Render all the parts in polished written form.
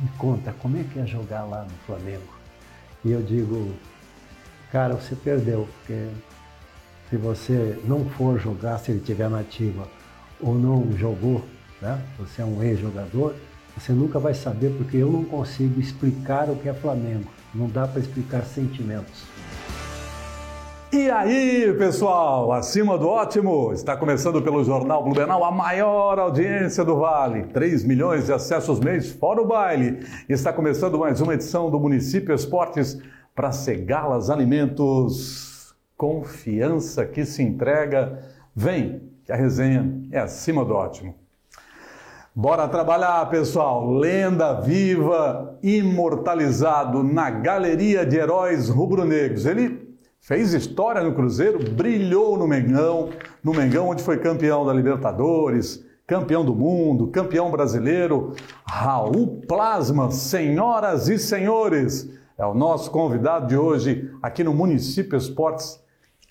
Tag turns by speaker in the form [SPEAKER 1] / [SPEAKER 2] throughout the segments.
[SPEAKER 1] me conta, como é que é jogar lá no Flamengo? E eu digo, cara, você perdeu, porque se você não for jogar, se ele estiver na ativa, ou não jogou, né? Você é um ex-jogador, você nunca vai saber, porque eu não consigo explicar o que é Flamengo. Não dá para explicar sentimentos.
[SPEAKER 2] E aí, pessoal, acima do ótimo, está começando pelo Jornal Blumenau, a maior audiência do Vale, 3 milhões de acessos mês, fora o baile. Está começando mais uma edição do Município Esportes para Segalas Alimentos. Confiança que se entrega. Vem, que a resenha é acima do ótimo. Bora trabalhar, pessoal. Lenda viva, imortalizado na galeria de heróis rubro-negros. Ele fez história no Cruzeiro, brilhou no Mengão onde foi campeão da Libertadores, campeão do mundo, campeão brasileiro. Raul Plasman, senhoras e senhores, é o nosso convidado de hoje aqui no Município Esportes.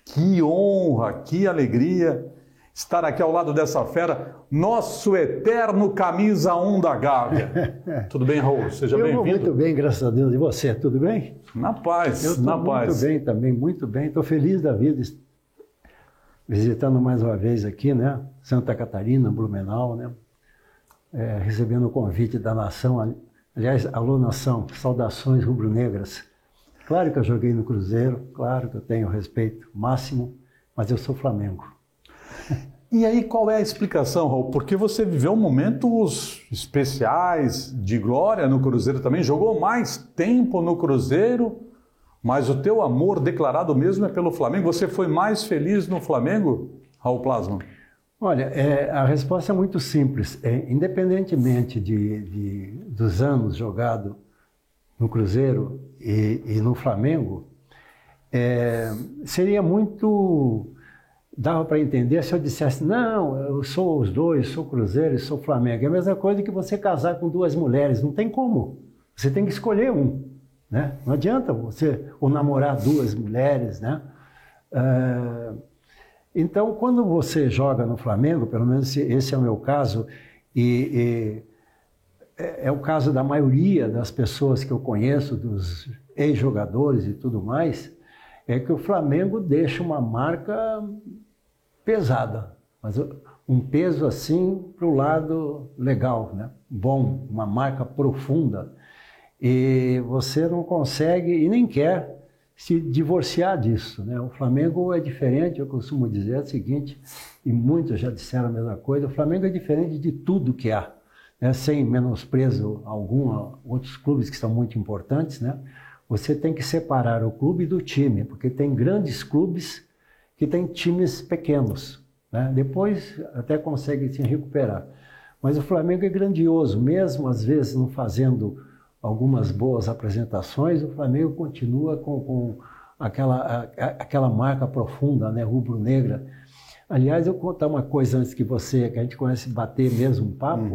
[SPEAKER 2] Que honra, que alegria estar aqui ao lado dessa fera, nosso eterno camisa 1 da Gávea. Tudo bem, Raul? Seja bem-vindo.
[SPEAKER 1] Muito bem, graças a Deus. E você, tudo bem?
[SPEAKER 2] Na paz,
[SPEAKER 1] eu
[SPEAKER 2] na paz.
[SPEAKER 1] Muito bem também, muito bem. Estou feliz da vida, visitando mais uma vez aqui, né? Santa Catarina, Blumenau, né? Recebendo o convite da nação. Aliás, alô nação, saudações rubro-negras. Claro que eu joguei no Cruzeiro, claro que eu tenho respeito máximo, mas eu sou Flamengo.
[SPEAKER 2] E aí, qual é a explicação, Raul? Porque você viveu momentos especiais de glória no Cruzeiro também, jogou mais tempo no Cruzeiro, mas o teu amor declarado mesmo é pelo Flamengo. Você foi mais feliz no Flamengo, Raul Plasman?
[SPEAKER 1] Olha, a resposta é muito simples. Independentemente dos anos jogados no Cruzeiro e no Flamengo, seria muito... Dava para entender se eu dissesse, não, eu sou os dois, sou Cruzeiro e sou Flamengo. É a mesma coisa que você casar com duas mulheres, não tem como. Você tem que escolher um, né? Não adianta você ou namorar duas mulheres, né? Então, quando você joga no Flamengo, pelo menos esse é o meu caso, e é o caso da maioria das pessoas que eu conheço, dos ex-jogadores e tudo mais, é que o Flamengo deixa uma marca pesada, mas um peso assim para o lado legal, né? Bom, uma marca profunda. E você não consegue e nem quer se divorciar disso, né? O Flamengo é diferente, eu costumo dizer o seguinte, e muitos já disseram a mesma coisa, o Flamengo é diferente de tudo que há, né? Sem menosprezo algum, outros clubes que são muito importantes, né? Você tem que separar o clube do time, porque tem grandes clubes que têm times pequenos, né? Depois até consegue se recuperar. Mas o Flamengo é grandioso, mesmo às vezes não fazendo algumas boas apresentações, o Flamengo continua com aquela marca profunda, né, rubro-negra. Aliás, eu vou contar uma coisa antes que a gente comece a bater mesmo um papo.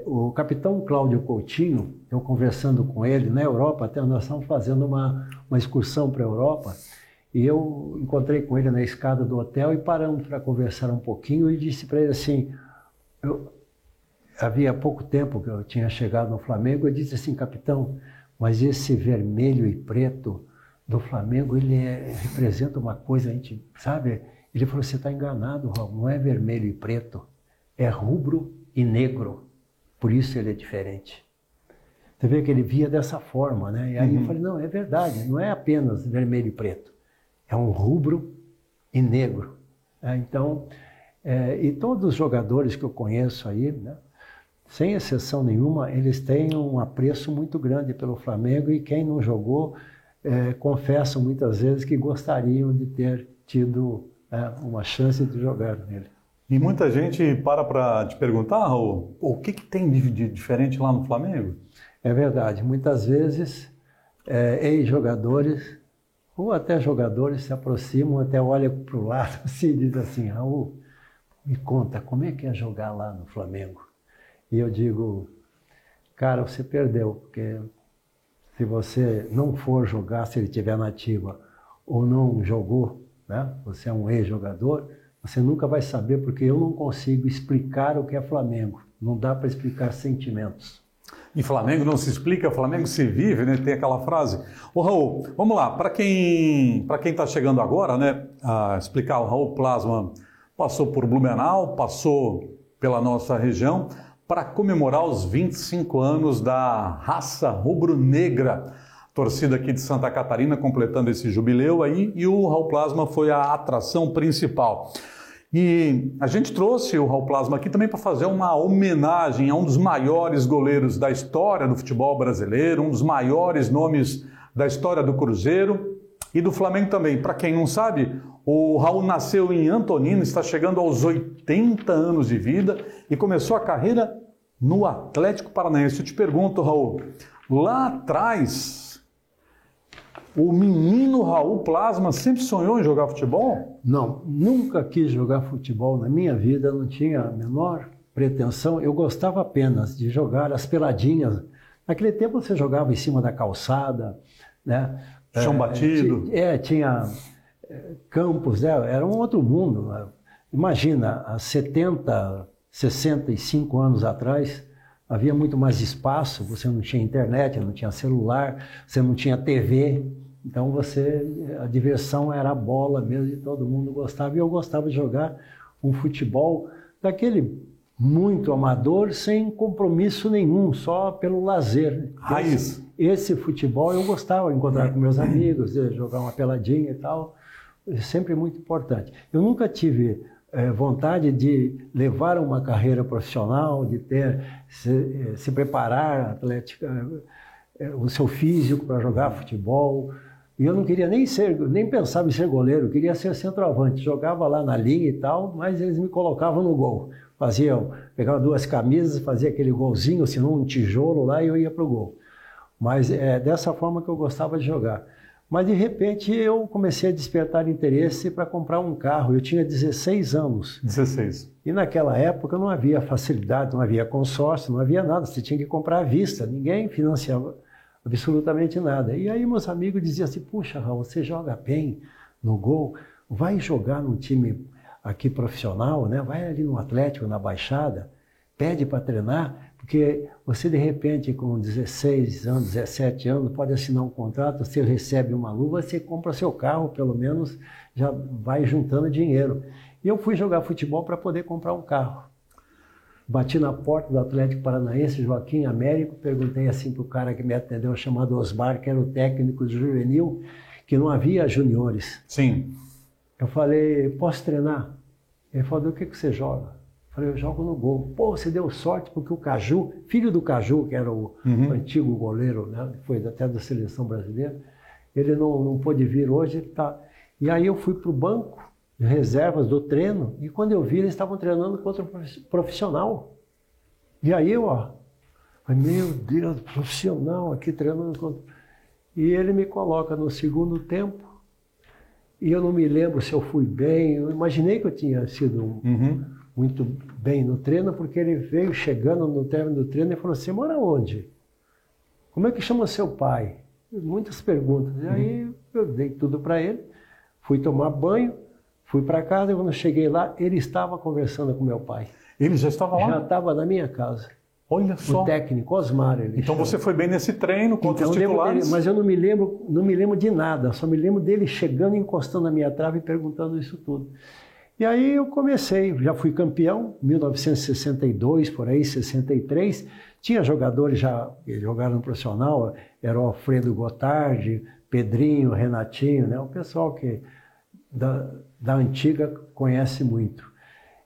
[SPEAKER 1] O capitão Cláudio Coutinho, eu conversando com ele na Europa, até nós estamos fazendo uma excursão para a Europa, e eu encontrei com ele na escada do hotel e paramos para conversar um pouquinho e disse para ele assim, havia pouco tempo que eu tinha chegado no Flamengo, eu disse assim, capitão, mas esse vermelho e preto do Flamengo, ele representa uma coisa, a gente sabe? Ele falou, você está enganado, Raul, não é vermelho e preto, é rubro e negro, por isso ele é diferente. Você vê que ele via dessa forma, né? E aí eu falei, não, é verdade, não é apenas vermelho e preto, é um rubro e negro. Então, e todos os jogadores que eu conheço aí, né, sem exceção nenhuma, eles têm um apreço muito grande pelo Flamengo e quem não jogou, confessam muitas vezes que gostariam de ter tido uma chance de jogar nele.
[SPEAKER 2] E muita gente para te perguntar, Raul, o que tem de diferente lá no Flamengo?
[SPEAKER 1] É verdade, muitas vezes ex-jogadores ou até jogadores se aproximam, até olham para o lado assim, e dizem assim, Raul, me conta, como é que é jogar lá no Flamengo? E eu digo, cara, você perdeu, porque se você não for jogar, se ele estiver na ativa, ou não jogou, né? Você é um ex-jogador, você nunca vai saber, porque eu não consigo explicar o que é Flamengo. Não dá para explicar sentimentos.
[SPEAKER 2] E Flamengo não se explica, Flamengo se vive, né? Tem aquela frase. Ô Raul, vamos lá, para quem está chegando agora, né? A explicar, o Raul Plasman passou por Blumenau, passou pela nossa região para comemorar os 25 anos da raça rubro-negra. Torcida aqui de Santa Catarina completando esse jubileu aí, e o Raul Plasman foi a atração principal. E a gente trouxe o Raul Plasman aqui também para fazer uma homenagem a um dos maiores goleiros da história do futebol brasileiro, um dos maiores nomes da história do Cruzeiro e do Flamengo também. Para quem não sabe, o Raul nasceu em Antonina, está chegando aos 80 anos de vida e começou a carreira no Atlético Paranaense. Eu te pergunto, Raul, lá atrás, o menino Raul Plasman sempre sonhou em jogar futebol?
[SPEAKER 1] Não, nunca quis jogar futebol na minha vida, não tinha a menor pretensão. Eu gostava apenas de jogar as peladinhas. Naquele tempo você jogava em cima da calçada, né?
[SPEAKER 2] Chão batido.
[SPEAKER 1] Tinha campos, né? Era um outro mundo. Imagina, há 70, 65 anos atrás, havia muito mais espaço, você não tinha internet, não tinha celular, você não tinha TV, então a diversão era a bola mesmo e todo mundo gostava. E eu gostava de jogar um futebol daquele muito amador, sem compromisso nenhum, só pelo lazer.
[SPEAKER 2] Raiz.
[SPEAKER 1] Esse futebol eu gostava de encontrar com meus amigos, de jogar uma peladinha e tal, sempre muito importante. Eu nunca tive vontade de levar uma carreira profissional, de se preparar atlética, o seu físico para jogar futebol. E eu não queria nem pensava em ser goleiro, eu queria ser centroavante. Jogava lá na linha e tal, mas eles me colocavam no gol. Pegava 2 camisas, fazia aquele golzinho, senão um tijolo lá e eu ia para o gol. Mas é dessa forma que eu gostava de jogar. Mas, de repente, eu comecei a despertar interesse para comprar um carro. Eu tinha 16 anos.
[SPEAKER 2] 16.
[SPEAKER 1] E, naquela época, não havia facilidade, não havia consórcio, não havia nada. Você tinha que comprar à vista. Ninguém financiava absolutamente nada. E aí, meus amigos diziam assim, puxa, Raul, você joga bem no gol, vai jogar num time aqui profissional, né? Vai ali no Atlético, na Baixada, pede para treinar, porque você, de repente, com 16 anos, 17 anos, pode assinar um contrato, você recebe uma luva, você compra seu carro, pelo menos já vai juntando dinheiro. E eu fui jogar futebol para poder comprar um carro. Bati na porta do Atlético Paranaense, Joaquim Américo, perguntei assim para o cara que me atendeu, chamado Osmar, que era o técnico do juvenil, que não havia juniores.
[SPEAKER 2] Sim.
[SPEAKER 1] Eu falei, posso treinar? Ele falou, o que você joga? Eu falei, eu jogo no gol. Pô, você deu sorte porque o Caju, filho do Caju, que era o antigo goleiro, né, que foi até da seleção brasileira, ele não pôde vir hoje. Tá. E aí eu fui para o banco de reservas do treino e quando eu vi, eles estavam treinando contra um profissional. E aí eu, falei, meu Deus, profissional aqui treinando contra... E ele me coloca no segundo tempo e eu não me lembro se eu fui bem. Eu imaginei que eu tinha sido muito bem no treino, porque ele veio chegando no término do treino e falou, você mora onde? Como é que chama seu pai? Muitas perguntas. E aí eu dei tudo para ele, fui tomar banho, fui para casa e quando eu cheguei lá, ele estava conversando com meu pai.
[SPEAKER 2] Ele já estava lá?
[SPEAKER 1] Já estava na minha casa.
[SPEAKER 2] Olha só.
[SPEAKER 1] O técnico, Osmar.
[SPEAKER 2] Então você foi bem nesse treino contra os titulares?
[SPEAKER 1] Dele, mas eu não me lembro de nada, só me lembro dele chegando, encostando na minha trave e perguntando isso tudo. E aí eu comecei, já fui campeão, 1962, por aí, 63. Tinha jogadores já que jogaram no profissional, era o Alfredo Gotardi, Pedrinho, Renatinho, né? O pessoal que da antiga conhece muito.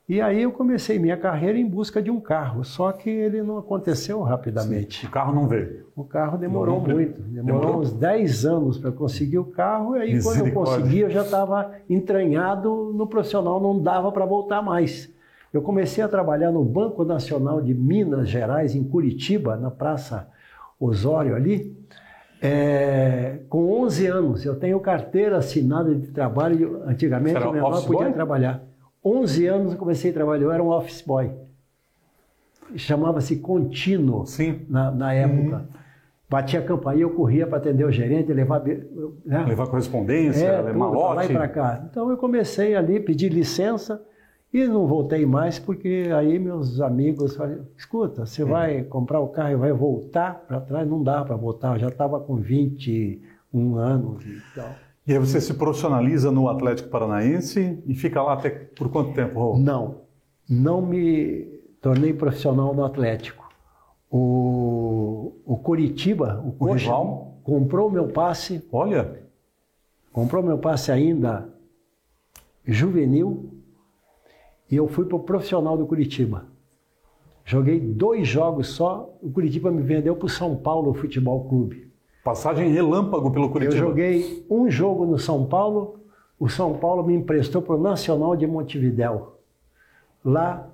[SPEAKER 1] E aí eu comecei minha carreira em busca de um carro, só que ele não aconteceu rapidamente.
[SPEAKER 2] Sim, o carro não veio?
[SPEAKER 1] O carro demorou muito, demorou uns 10 anos para conseguir o carro, e aí quando eu consegui eu já estava entranhado no profissional, não dava para voltar mais. Eu comecei a trabalhar no Banco Nacional de Minas Gerais, em Curitiba, na Praça Osório ali, com 11 anos. Eu tenho carteira assinada de trabalho, antigamente o menor podia trabalhar. 11 anos eu comecei a trabalhar, eu era um office boy. Chamava-se contínuo na época. Batia a campainha, eu corria para atender o gerente, levar
[SPEAKER 2] correspondência, malote.
[SPEAKER 1] Lá e para cá. Então eu comecei ali, pedi licença E não voltei mais porque aí meus amigos falaram, escuta, você vai comprar o carro e vai voltar para trás? Não dá para voltar, eu já estava com 21 anos e tal.
[SPEAKER 2] E aí você se profissionaliza no Atlético Paranaense e fica lá até por quanto tempo, Raul?
[SPEAKER 1] Não me tornei profissional no Atlético. O Coritiba, o Coxa, comprou meu passe.
[SPEAKER 2] Olha!
[SPEAKER 1] Comprou meu passe ainda juvenil e eu fui para o profissional do Coritiba. Joguei 2 jogos só, o Coritiba me vendeu para o São Paulo Futebol Clube.
[SPEAKER 2] Passagem relâmpago pelo Coritiba.
[SPEAKER 1] Eu joguei 1 jogo no São Paulo, o São Paulo me emprestou para o Nacional de Montevidéu. Lá,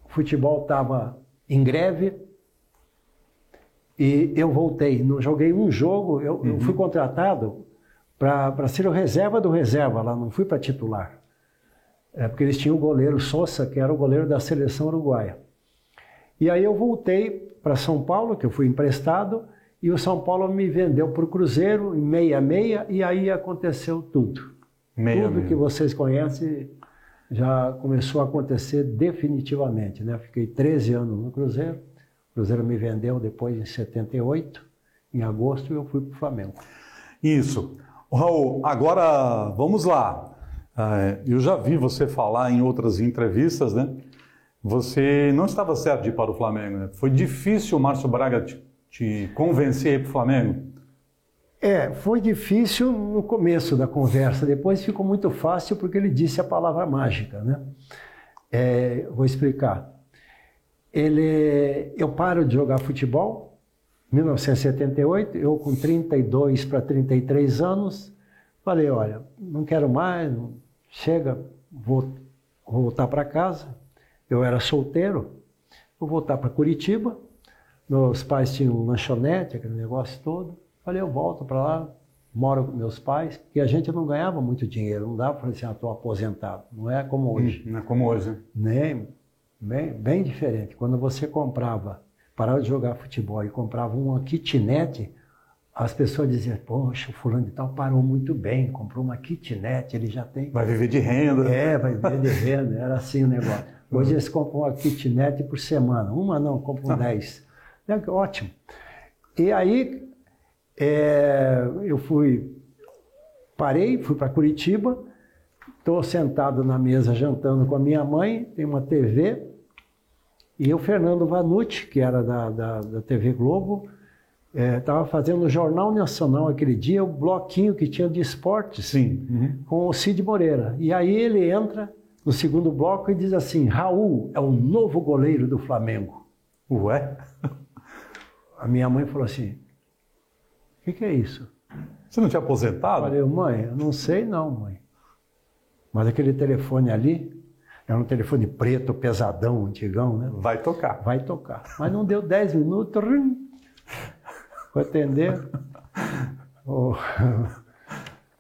[SPEAKER 1] o futebol estava em greve e eu voltei. Não joguei 1 jogo, eu fui contratado para ser o reserva do reserva lá, não fui para titular. Porque eles tinham o goleiro Sousa, que era o goleiro da seleção uruguaia. E aí eu voltei para São Paulo, que eu fui emprestado, e o São Paulo me vendeu para o Cruzeiro em 66, e aí aconteceu tudo. Tudo que vocês conhecem já começou a acontecer definitivamente, né? Fiquei 13 anos no Cruzeiro, o Cruzeiro me vendeu depois em 78, em agosto, e eu fui para o Flamengo.
[SPEAKER 2] Isso. Raul, agora vamos lá. Eu já vi você falar em outras entrevistas, né? Você não estava certo de ir para o Flamengo, né? Foi difícil o Márcio Braga te convencer a ir para o Flamengo?
[SPEAKER 1] Foi difícil no começo da conversa, depois ficou muito fácil porque ele disse a palavra mágica, né? Vou explicar. Eu paro de jogar futebol, 1978, eu com 32 para 33 anos, falei, olha, não quero mais, chega, vou voltar para casa. Eu era solteiro, vou voltar para Curitiba, meus pais tinham um lanchonete, aquele negócio todo. Falei, eu volto para lá, moro com meus pais, porque a gente não ganhava muito dinheiro, não dava para falar assim, estou aposentado. Não é como hoje.
[SPEAKER 2] Não é como hoje, né?
[SPEAKER 1] Bem diferente. Quando você parava de jogar futebol e comprava uma kitnet, as pessoas diziam, poxa, o fulano de tal parou muito bem, comprou uma kitnet, ele já tem...
[SPEAKER 2] Vai viver de renda.
[SPEAKER 1] Vai viver de renda, era assim o negócio. Hoje eles compram uma kitnet por semana, uma não, compram 10. Ótimo. E aí, eu parei, fui para Curitiba, estou sentado na mesa jantando com a minha mãe, tem uma TV, e o Fernando Vanucci, que era da TV Globo, estava fazendo o Jornal Nacional aquele dia, o bloquinho que tinha de esportes,
[SPEAKER 2] sim,
[SPEAKER 1] com o Cid Moreira. E aí ele entra no segundo bloco e diz assim, Raul é o novo goleiro do Flamengo.
[SPEAKER 2] Ué?
[SPEAKER 1] A minha mãe falou assim, o que é isso?
[SPEAKER 2] Você não tinha aposentado?
[SPEAKER 1] Eu falei, mãe, eu não sei não, mãe. Mas aquele telefone ali, era um telefone preto, pesadão, antigão, né?
[SPEAKER 2] Vai tocar.
[SPEAKER 1] Vai tocar. Mas não deu 10 minutos, vou atender. Ô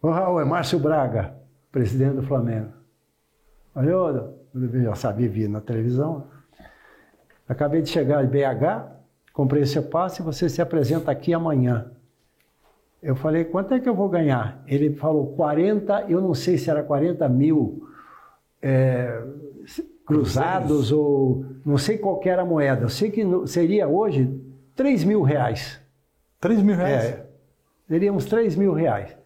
[SPEAKER 1] Raul, é Márcio Braga, presidente do Flamengo. Olha, eu já sabia, vi na televisão. Acabei de chegar de BH, comprei seu passe e você se apresenta aqui amanhã. Eu falei, quanto é que eu vou ganhar? Ele falou 40, eu não sei se era 40 mil cruzados ou não sei qual que era a moeda. Eu sei que seria hoje 3 mil reais.
[SPEAKER 2] 3 mil reais?
[SPEAKER 1] Seria uns 3 mil reais.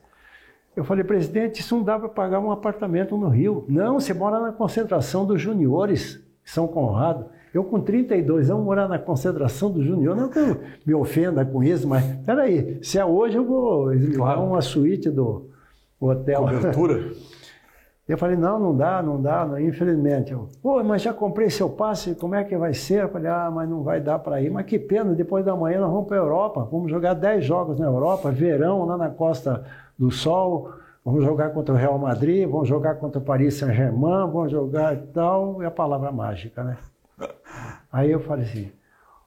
[SPEAKER 1] Eu falei, presidente, isso não dá para pagar um apartamento no Rio. Não, você mora na concentração dos juniores, São Conrado. Eu com 32 anos morar na concentração dos juniores, não que eu me ofenda com isso, mas peraí, se é hoje eu vou dar uma suíte do hotel.
[SPEAKER 2] Cobertura?
[SPEAKER 1] Eu falei, não dá, infelizmente. Mas já comprei seu passe, como é que vai ser? Eu falei, mas não vai dar para ir. Mas que pena, depois da manhã nós vamos para a Europa, vamos jogar 10 jogos na Europa, verão, lá na Costa do Sol, vamos jogar contra o Real Madrid, vamos jogar contra o Paris Saint-Germain, vamos jogar e tal, é a palavra mágica, né? Aí eu falei assim,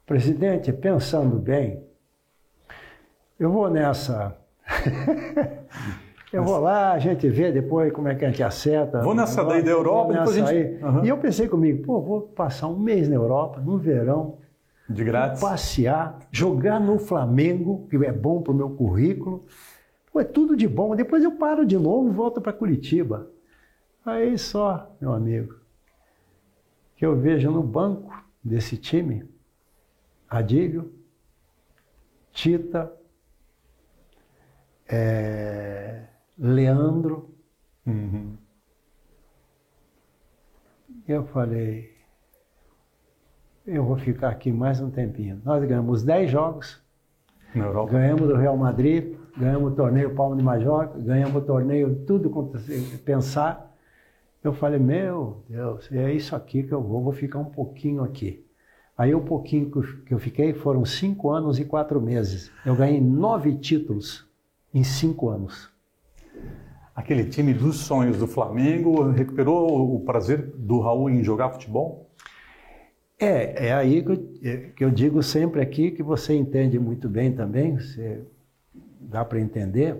[SPEAKER 1] presidente, pensando bem, eu vou nessa... Eu vou lá, a gente vê depois como é que a gente acerta.
[SPEAKER 2] Vou nessa daí da Europa, depois a gente...
[SPEAKER 1] E eu pensei comigo, vou passar um mês na Europa, no verão.
[SPEAKER 2] De grátis.
[SPEAKER 1] Passear, jogar no Flamengo, que é bom para o meu currículo. É tudo de bom. Depois eu paro de novo e volto para Curitiba. Aí só, meu amigo, que eu vejo no banco desse time, Adílio, Tita, Leandro.
[SPEAKER 2] Uhum.
[SPEAKER 1] Eu falei, eu vou ficar aqui mais um tempinho. Nós ganhamos 10 jogos,
[SPEAKER 2] Na Europa.
[SPEAKER 1] ganhamos do Real Madrid, ganhamos o torneio Palma de Majorca, ganhamos o torneio, tudo quanto você pensar. Eu falei, meu Deus, é isso aqui que eu vou ficar um pouquinho aqui. Aí o pouquinho que eu fiquei foram 5 anos e 4 meses. Eu ganhei 9 títulos em 5 anos.
[SPEAKER 2] Aquele time dos sonhos do Flamengo recuperou o prazer do Raul em jogar futebol?
[SPEAKER 1] É aí que eu digo sempre aqui, que você entende muito bem também, dá para entender.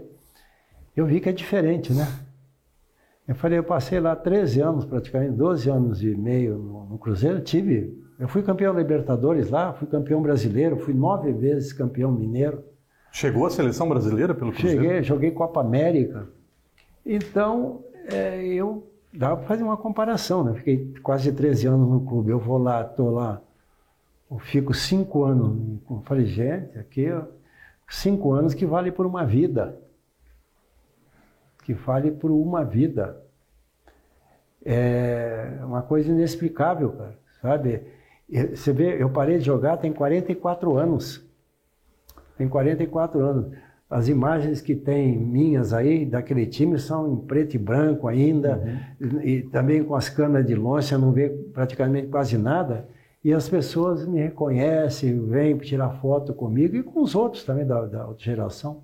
[SPEAKER 1] Eu vi que é diferente, né? Eu falei, eu passei lá 13 anos, praticamente 12 anos e meio no Cruzeiro, eu fui campeão Libertadores lá, fui campeão brasileiro, fui 9 vezes campeão mineiro.
[SPEAKER 2] Chegou à seleção brasileira pelo Cruzeiro?
[SPEAKER 1] Cheguei, joguei Copa América. Então, dá para fazer uma comparação, né? Fiquei quase 13 anos no clube, eu vou lá, estou lá, eu fico 5 anos, eu falei, gente, aqui 5 anos que vale por uma vida. Que vale por uma vida. É uma coisa inexplicável, cara, sabe? Você vê, eu parei de jogar tem 44 anos. Tem 44 anos. As imagens que tem minhas aí, daquele time, são em preto e branco ainda, e também com as câmeras de longe, você não vê praticamente quase nada, e as pessoas me reconhecem, vêm tirar foto comigo e com os outros também da outra geração.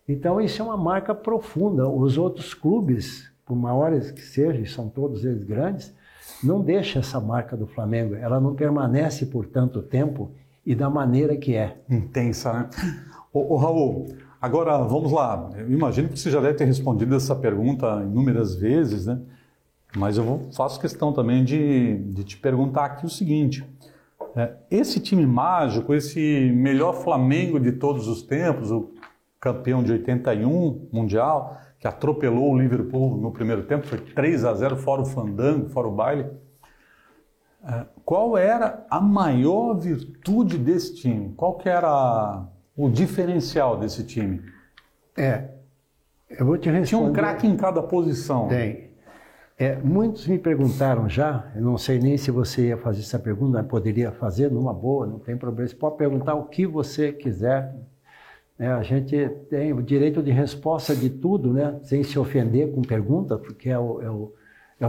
[SPEAKER 1] Então isso é uma marca profunda. Os outros clubes, por maiores que sejam, são todos eles grandes, não deixam essa marca do Flamengo, ela não permanece por tanto tempo e da maneira que é.
[SPEAKER 2] Intensa, né? Ô Raul, agora vamos lá. Eu imagino que você já deve ter respondido essa pergunta inúmeras vezes, né? Mas faço questão também de te perguntar aqui o seguinte. Esse time mágico, esse melhor Flamengo de todos os tempos, o campeão de 81 mundial, que atropelou o Liverpool no primeiro tempo, foi 3-0, fora o fandango, fora o baile. Qual era a maior virtude desse time? Qual que era o diferencial desse time?
[SPEAKER 1] Eu vou te responder.
[SPEAKER 2] Tinha um craque em cada posição.
[SPEAKER 1] Tem. Muitos me perguntaram já, eu não sei nem se você ia fazer essa pergunta, mas poderia fazer numa boa, não tem problema. Você pode perguntar o que você quiser. A gente tem o direito de resposta de tudo, né? Sem se ofender com pergunta, porque é o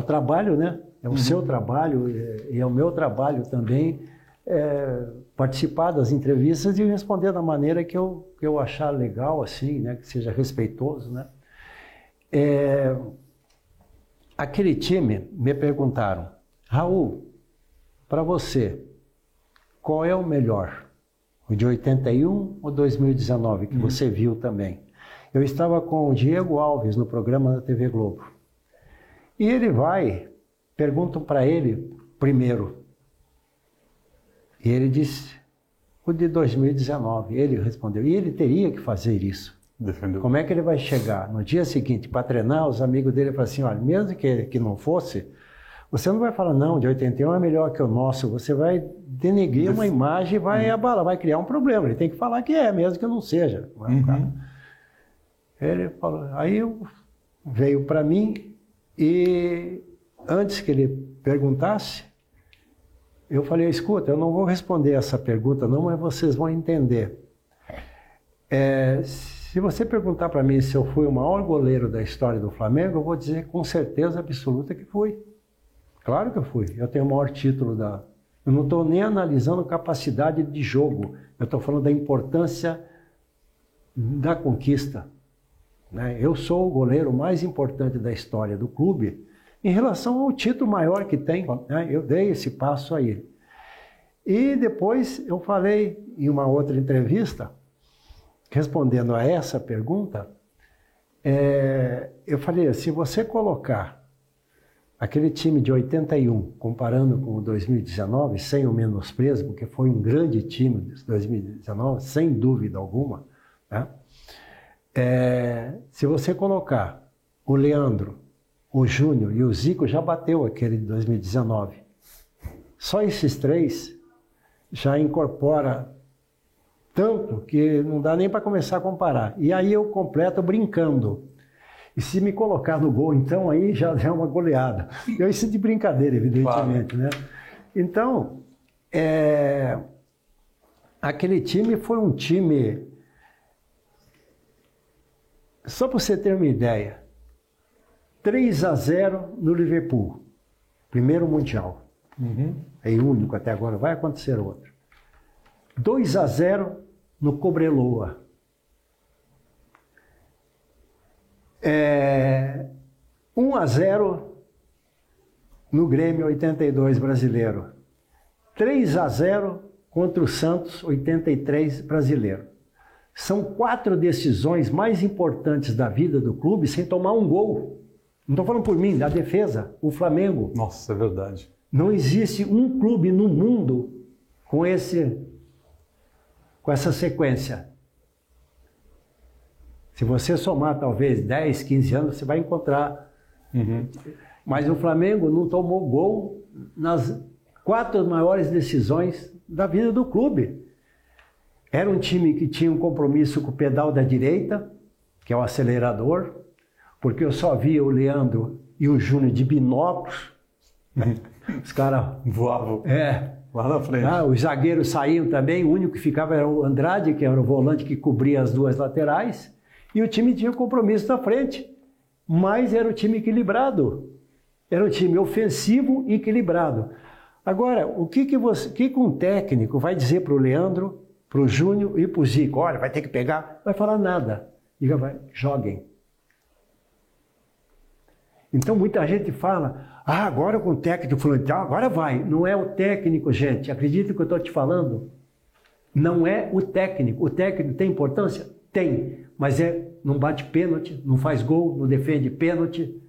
[SPEAKER 1] trabalho, né? É o seu trabalho e é o meu trabalho também participar das entrevistas e responder da maneira que eu achar legal, assim, né? Que seja respeitoso, né? Aquele time, me perguntaram, Raul, para você, qual é o melhor? O de 81 ou 2019, que você viu também. Eu estava com o Diego Alves no programa da TV Globo. E ele perguntam para ele primeiro. E ele disse, o de 2019. Ele respondeu, e ele teria que fazer isso.
[SPEAKER 2] Defendeu.
[SPEAKER 1] Como é que ele vai chegar? No dia seguinte, para treinar, os amigos dele falaram assim, olha, mesmo que não fosse, você não vai falar, não, de 81 é melhor que o nosso, você vai denegrir uma imagem e vai abalar, vai criar um problema. Ele tem que falar que mesmo que não seja. Ele falou, aí veio para mim e antes que ele perguntasse, eu falei, escuta, eu não vou responder essa pergunta não, mas vocês vão entender. Se você perguntar para mim se eu fui o maior goleiro da história do Flamengo, eu vou dizer com certeza absoluta que fui. Claro que eu fui. Eu tenho o maior título Eu não estou nem analisando capacidade de jogo. Eu estou falando da importância da conquista. Né? Eu sou o goleiro mais importante da história do clube em relação ao título maior que tem. Né? Eu dei esse passo a ele. E depois eu falei em uma outra entrevista, respondendo a essa pergunta, eu falei, se você colocar aquele time de 81, comparando com o 2019, sem o menosprezo, porque foi um grande time de 2019, sem dúvida alguma, né? Se você colocar o Leandro, o Júnior e o Zico já bateu aquele de 2019. Só esses 3 já incorpora tanto que não dá nem para começar a comparar. E aí eu completo brincando. E se me colocar no gol, então aí já é uma goleada. Isso de brincadeira, evidentemente, claro, né? Então, aquele time foi um time... Só para você ter uma ideia, 3-0 no Liverpool, primeiro Mundial. É único até agora, vai acontecer outro. 2-0 no Cobreloa. 1-0 no Grêmio 82 brasileiro. 3-0 contra o Santos 83 brasileiro. São 4 decisões mais importantes da vida do clube sem tomar um gol. Não estou falando por mim, da defesa, o Flamengo.
[SPEAKER 2] Nossa, é verdade.
[SPEAKER 1] Não existe um clube no mundo com essa sequência. Se você somar talvez 10, 15 anos, você vai encontrar. Mas o Flamengo não tomou gol nas 4 maiores decisões da vida do clube. Era um time que tinha um compromisso com o pedal da direita, que é o acelerador, porque eu só via o Leandro e o Júnior de binóculos. Os caras
[SPEAKER 2] voavam lá na frente.
[SPEAKER 1] Os zagueiros saíam também, o único que ficava era o Andrade, que era o volante que cobria as 2 laterais, e o time tinha um compromisso na frente, mas era um time equilibrado, era um time ofensivo e equilibrado. Agora, o que um técnico vai dizer para o Leandro, para o Júnior e para o Zico? Olha, vai ter que pegar, vai falar nada, diga, joguem. Então muita gente fala, agora com o técnico fulano, agora vai. Não é o técnico, gente, acredita no que eu estou te falando? Não é o técnico. O técnico tem importância? Tem, mas não bate pênalti, não faz gol, não defende pênalti.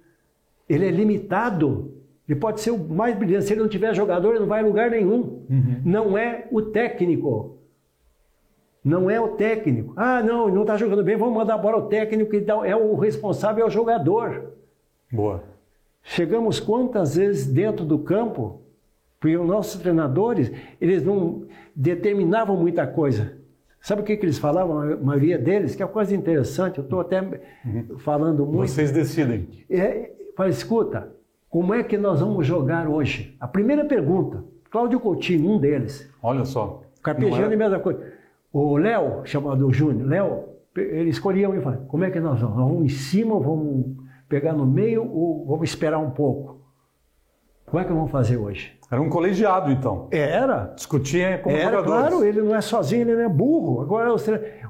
[SPEAKER 1] Ele é limitado, ele pode ser o mais brilhante, se ele não tiver jogador, ele não vai a lugar nenhum. Não é o técnico. Não é o técnico. Não, ele não está jogando bem, vamos mandar embora o técnico, que é o responsável, é o jogador.
[SPEAKER 2] Boa.
[SPEAKER 1] Chegamos quantas vezes dentro do campo, porque os nossos treinadores, eles não determinavam muita coisa. Sabe o que eles falavam, a maioria deles? Que é uma coisa interessante, eu estou até falando muito.
[SPEAKER 2] Vocês decidem.
[SPEAKER 1] Fala, escuta, como é que nós vamos jogar hoje? A primeira pergunta, Cláudio Coutinho, um deles.
[SPEAKER 2] Olha só.
[SPEAKER 1] Carpegiani, a mesma coisa. O Léo, chamado Júnior, Léo, ele escolhia e falava, como é que nós vamos? Nós vamos em cima, vamos pegar no meio ou vamos esperar um pouco? Como é que vamos fazer hoje?
[SPEAKER 2] Era um colegiado, então.
[SPEAKER 1] Era.
[SPEAKER 2] Discutia como jogadores.
[SPEAKER 1] Claro, ele não é sozinho, ele não é burro. Agora,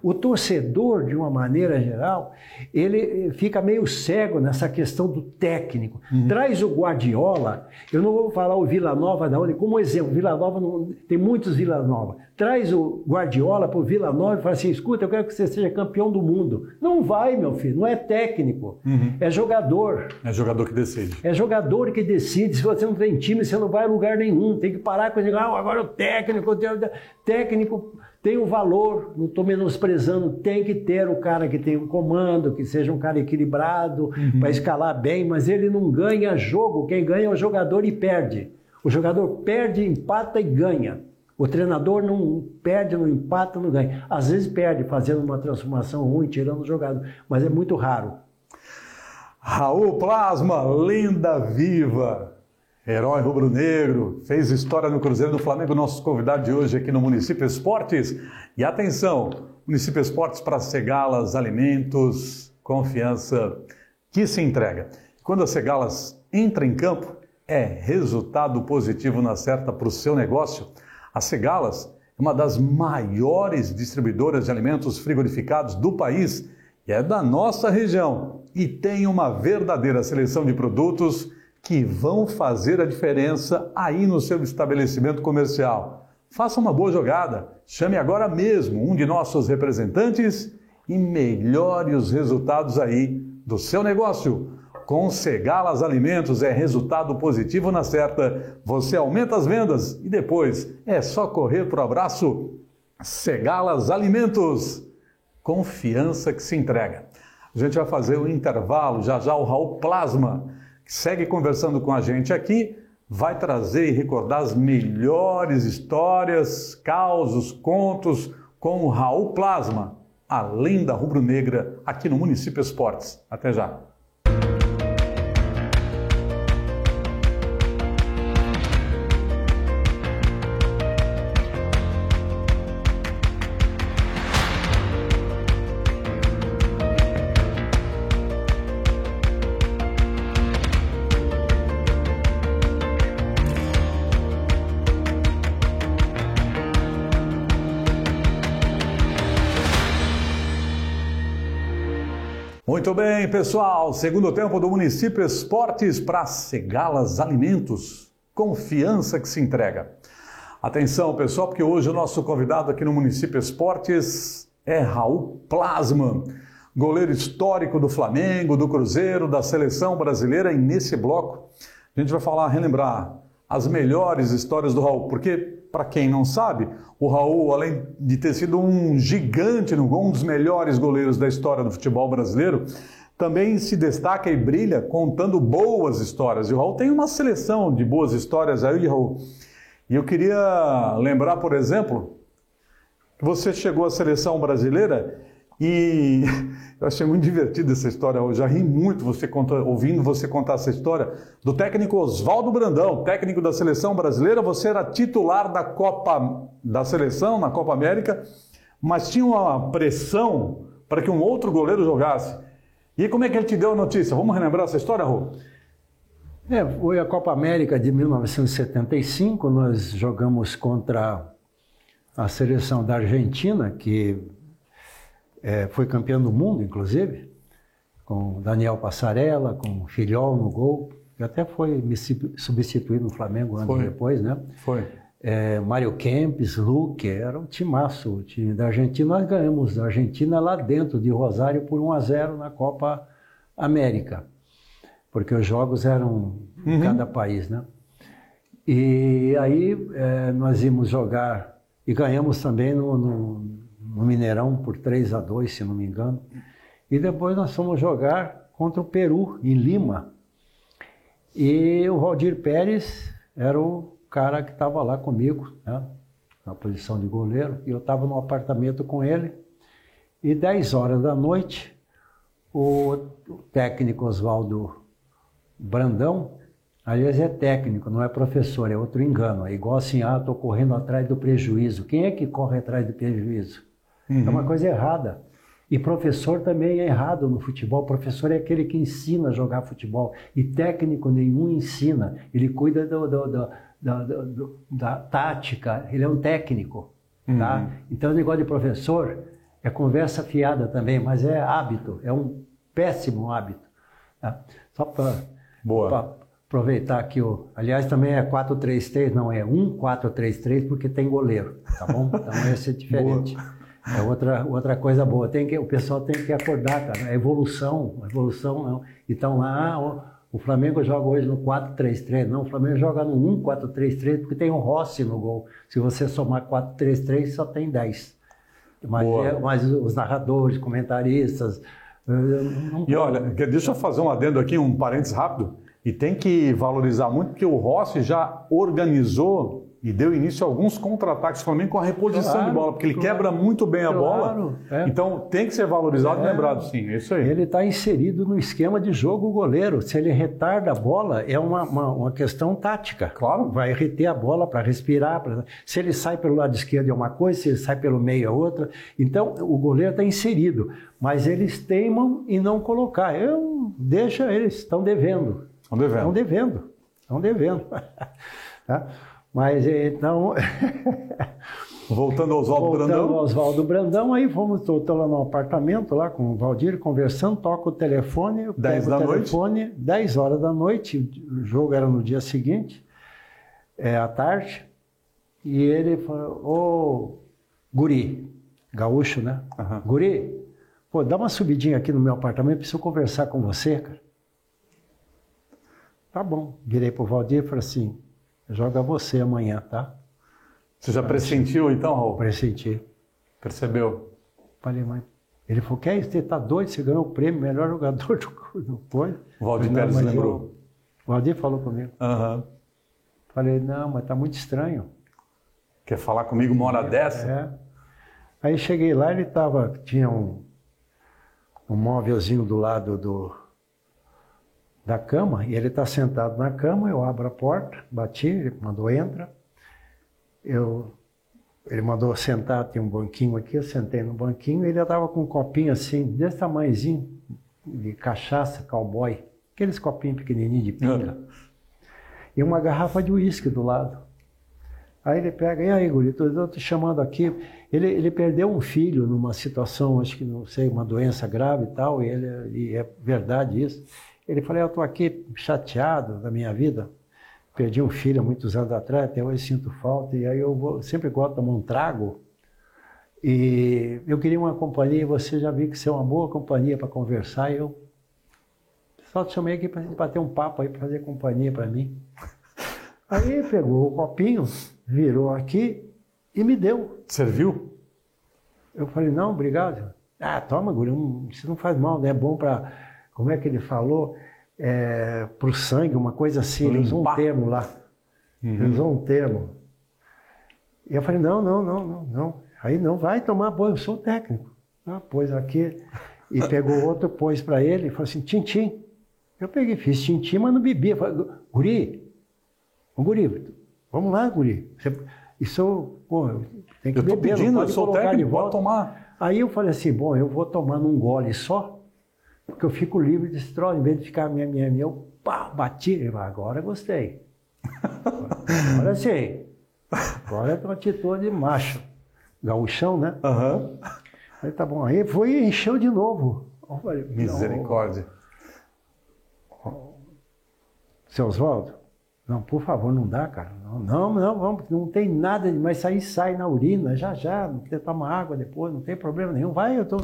[SPEAKER 1] o torcedor, de uma maneira geral, ele fica meio cego nessa questão do técnico. Traz o Guardiola, eu não vou falar o Vila Nova da onde, como exemplo, Vila Nova tem muitos Vila Nova. Traz o Guardiola para o Vila Nova e fala assim, escuta, eu quero que você seja campeão do mundo. Não vai, meu filho, não é técnico, é jogador.
[SPEAKER 2] É jogador que decide.
[SPEAKER 1] É jogador que decide. Se você não tem time, você não vai a lugar nenhum. Tem que parar com isso. Agora o técnico tem um valor, não estou menosprezando, tem que ter o cara que tem um comando, que seja um cara equilibrado, para escalar bem, mas ele não ganha jogo. Quem ganha é o jogador e perde. O jogador perde, empata e ganha. O treinador não perde, não empata, não ganha. Às vezes perde fazendo uma transformação ruim, tirando o jogador, mas é muito raro.
[SPEAKER 2] Raul Plasma, lenda viva, herói rubro-negro, fez história no Cruzeiro do Flamengo, nosso convidado de hoje aqui no Município Esportes. E atenção, Município Esportes para Segalas Alimentos, confiança que se entrega. Quando a Segalas entra em campo, é resultado positivo na certa para o seu negócio. A Segalas é uma das maiores distribuidoras de alimentos frigorificados do país e é da nossa região. E tem uma verdadeira seleção de produtos que vão fazer a diferença aí no seu estabelecimento comercial. Faça uma boa jogada, chame agora mesmo um de nossos representantes e melhore os resultados aí do seu negócio. Com Segalas Alimentos é resultado positivo na certa, você aumenta as vendas e depois é só correr para o abraço. Segalas Alimentos, confiança que se entrega. A gente vai fazer um intervalo, já já o Raul Plasma, que segue conversando com a gente aqui, vai trazer e recordar as melhores histórias, causos, contos com o Raul Plasma, a lenda rubro-negra aqui no Município Esportes. Até já! Muito bem, pessoal. Segundo tempo do Município Esportes para Segalas Alimentos. Confiança que se entrega. Atenção, pessoal, porque hoje o nosso convidado aqui no Município Esportes é Raul Plasma, goleiro histórico do Flamengo, do Cruzeiro, da Seleção Brasileira. E nesse bloco a gente vai relembrar as melhores histórias do Raul, porque, para quem não sabe, o Raul, além de ter sido um gigante no gol, um dos melhores goleiros da história do futebol brasileiro, também se destaca e brilha contando boas histórias. E o Raul tem uma seleção de boas histórias aí, Raul. E eu queria lembrar, por exemplo, que você chegou à Seleção Brasileira e eu achei muito divertida essa história. Eu já ri muito ouvindo você contar essa história do técnico Oswaldo Brandão, técnico da Seleção Brasileira. Você era titular da Copa da Seleção, na Copa América, mas tinha uma pressão para que um outro goleiro jogasse. E como é que ele te deu a notícia? Vamos relembrar essa história, Raul?
[SPEAKER 1] Foi a Copa América de 1975, nós jogamos contra a seleção da Argentina, que foi campeão do mundo, inclusive, com Daniel Passarella, com Filhol no gol, que até foi me substituir no Flamengo anos depois, né?
[SPEAKER 2] Foi.
[SPEAKER 1] Mário Kempes, Luque, era um timaço, o time da Argentina. Nós ganhamos da Argentina lá dentro de Rosário por 1-0 na Copa América, porque os jogos eram em cada país, né? E aí nós íamos jogar e ganhamos também no Mineirão por 3-2, se não me engano. E depois nós fomos jogar contra o Peru, em Lima. E o Valdir Pérez era o cara que estava lá comigo, né, na posição de goleiro. E eu estava no apartamento com ele. E 10 horas da noite, o técnico Oswaldo Brandão, aliás é técnico, não é professor, é outro engano. É igual assim, estou correndo atrás do prejuízo. Quem é que corre atrás do prejuízo? É uma coisa errada. E professor também é errado no futebol. Professor é aquele que ensina a jogar futebol. E técnico nenhum ensina. Ele cuida da tática. Ele é um técnico. Tá? Então o negócio de professor é conversa fiada também, mas é hábito. É um péssimo hábito. Tá? Só para aproveitar aqui. Aliás, também é 4-3-3, não é 1-4-3-3, porque tem goleiro. Tá bom? Então esse é diferente. É outra coisa boa. O pessoal tem que acordar, cara. É evolução não. Então lá, o Flamengo joga hoje no 4-3-3. Não, o Flamengo joga no 1-4-3-3 porque tem o Rossi no gol. Se você somar 4-3-3, só tem 10. Mas os narradores, comentaristas...
[SPEAKER 2] E olha, deixa eu fazer um adendo aqui, um parênteses rápido. E tem que valorizar muito, porque o Rossi já organizou e deu início a alguns contra-ataques do Flamengo com a reposição de bola, porque ele quebra muito bem a bola. Então tem que ser valorizado e lembrado, sim. É isso aí.
[SPEAKER 1] Ele está inserido no esquema de jogo goleiro. Se ele retarda a bola, é uma questão tática.
[SPEAKER 2] Claro.
[SPEAKER 1] Vai reter a bola para respirar. Se ele sai pelo lado esquerdo é uma coisa, se ele sai pelo meio é outra. Então o goleiro está inserido. Mas eles teimam em não colocar. Deixa eles, estão devendo. Estão devendo. Tá? Mas então...
[SPEAKER 2] Voltando ao Oswaldo Brandão.
[SPEAKER 1] Aí estou lá no apartamento, lá com o Valdir, conversando, toco o telefone, eu
[SPEAKER 2] 10 da
[SPEAKER 1] telefone, noite? 10 horas da noite, o jogo era no dia seguinte, à tarde, e ele falou, guri, gaúcho, né? Guri, dá uma subidinha aqui no meu apartamento, preciso conversar com você, cara. Tá bom, virei pro Valdir e falei assim, joga você amanhã, tá?
[SPEAKER 2] Você já pressentiu então, Raul?
[SPEAKER 1] Pressenti.
[SPEAKER 2] Percebeu?
[SPEAKER 1] Falei, mas... Ele falou, você tá doido? Você ganhou o prêmio, melhor jogador do coisa.
[SPEAKER 2] O Valdir Pérez lembrou.
[SPEAKER 1] O Valdir falou comigo.
[SPEAKER 2] Uhum.
[SPEAKER 1] Falei, não, mas tá muito estranho.
[SPEAKER 2] Quer falar comigo uma hora dessa?
[SPEAKER 1] É. Aí cheguei lá, ele tinha um móvelzinho do lado da cama, e ele está sentado na cama, eu abro a porta, bati, ele mandou entra. Ele mandou sentar, tem um banquinho aqui, eu sentei no banquinho, e ele estava com um copinho assim, desse tamanhozinho, de cachaça, cowboy, aqueles copinhos pequenininhos de pinga, e uma garrafa de uísque do lado. Aí ele pega, e aí, guri, eu tô chamando aqui. Ele perdeu um filho numa situação, acho que não sei, uma doença grave e tal, e é verdade isso. Ele falou, eu tô aqui chateado da minha vida, perdi um filho há muitos anos atrás, até hoje sinto falta, e aí sempre gosto de tomar um trago, e eu queria uma companhia, e você já viu que você é uma boa companhia para conversar, e eu só te chamei aqui para bater um papo aí, para fazer companhia para mim. Aí ele pegou o copinho, virou aqui e me deu.
[SPEAKER 2] Serviu?
[SPEAKER 1] Eu falei, não, obrigado. Ah, toma, guri, isso não faz mal, né? É bom para, como é que ele falou? Para o sangue, uma coisa assim, ele usou um termo lá. Ele usou um termo. E eu falei, não. Aí não, vai tomar banho, eu sou técnico. Ah, pôs aqui, e pegou outro, pôs para ele, e falou assim, tintim. Eu peguei, fiz tintim, mas não bebia. Falei, guri, vamos lá, guri. Isso, pô, tem que
[SPEAKER 2] eu tô
[SPEAKER 1] beber,
[SPEAKER 2] pedindo,
[SPEAKER 1] não pode
[SPEAKER 2] eu sou
[SPEAKER 1] colocar
[SPEAKER 2] técnico,
[SPEAKER 1] de volta.
[SPEAKER 2] pode tomar.
[SPEAKER 1] Aí eu falei assim, bom, eu vou tomar num gole só, porque eu fico livre desse troço, em vez de ficar eu bati. Agora gostei. Agora sim. Agora é uma atitude de macho. Gaúchão, né?
[SPEAKER 2] Uhum.
[SPEAKER 1] Aí tá bom. Aí foi e encheu de novo. Eu falei,
[SPEAKER 2] misericórdia.
[SPEAKER 1] Seu Oswaldo, não, por favor, não dá, cara. Não, vamos, não tem nada, mas isso aí sai na urina, já, não precisa tomar água depois, não tem problema nenhum. Vai, eu tô...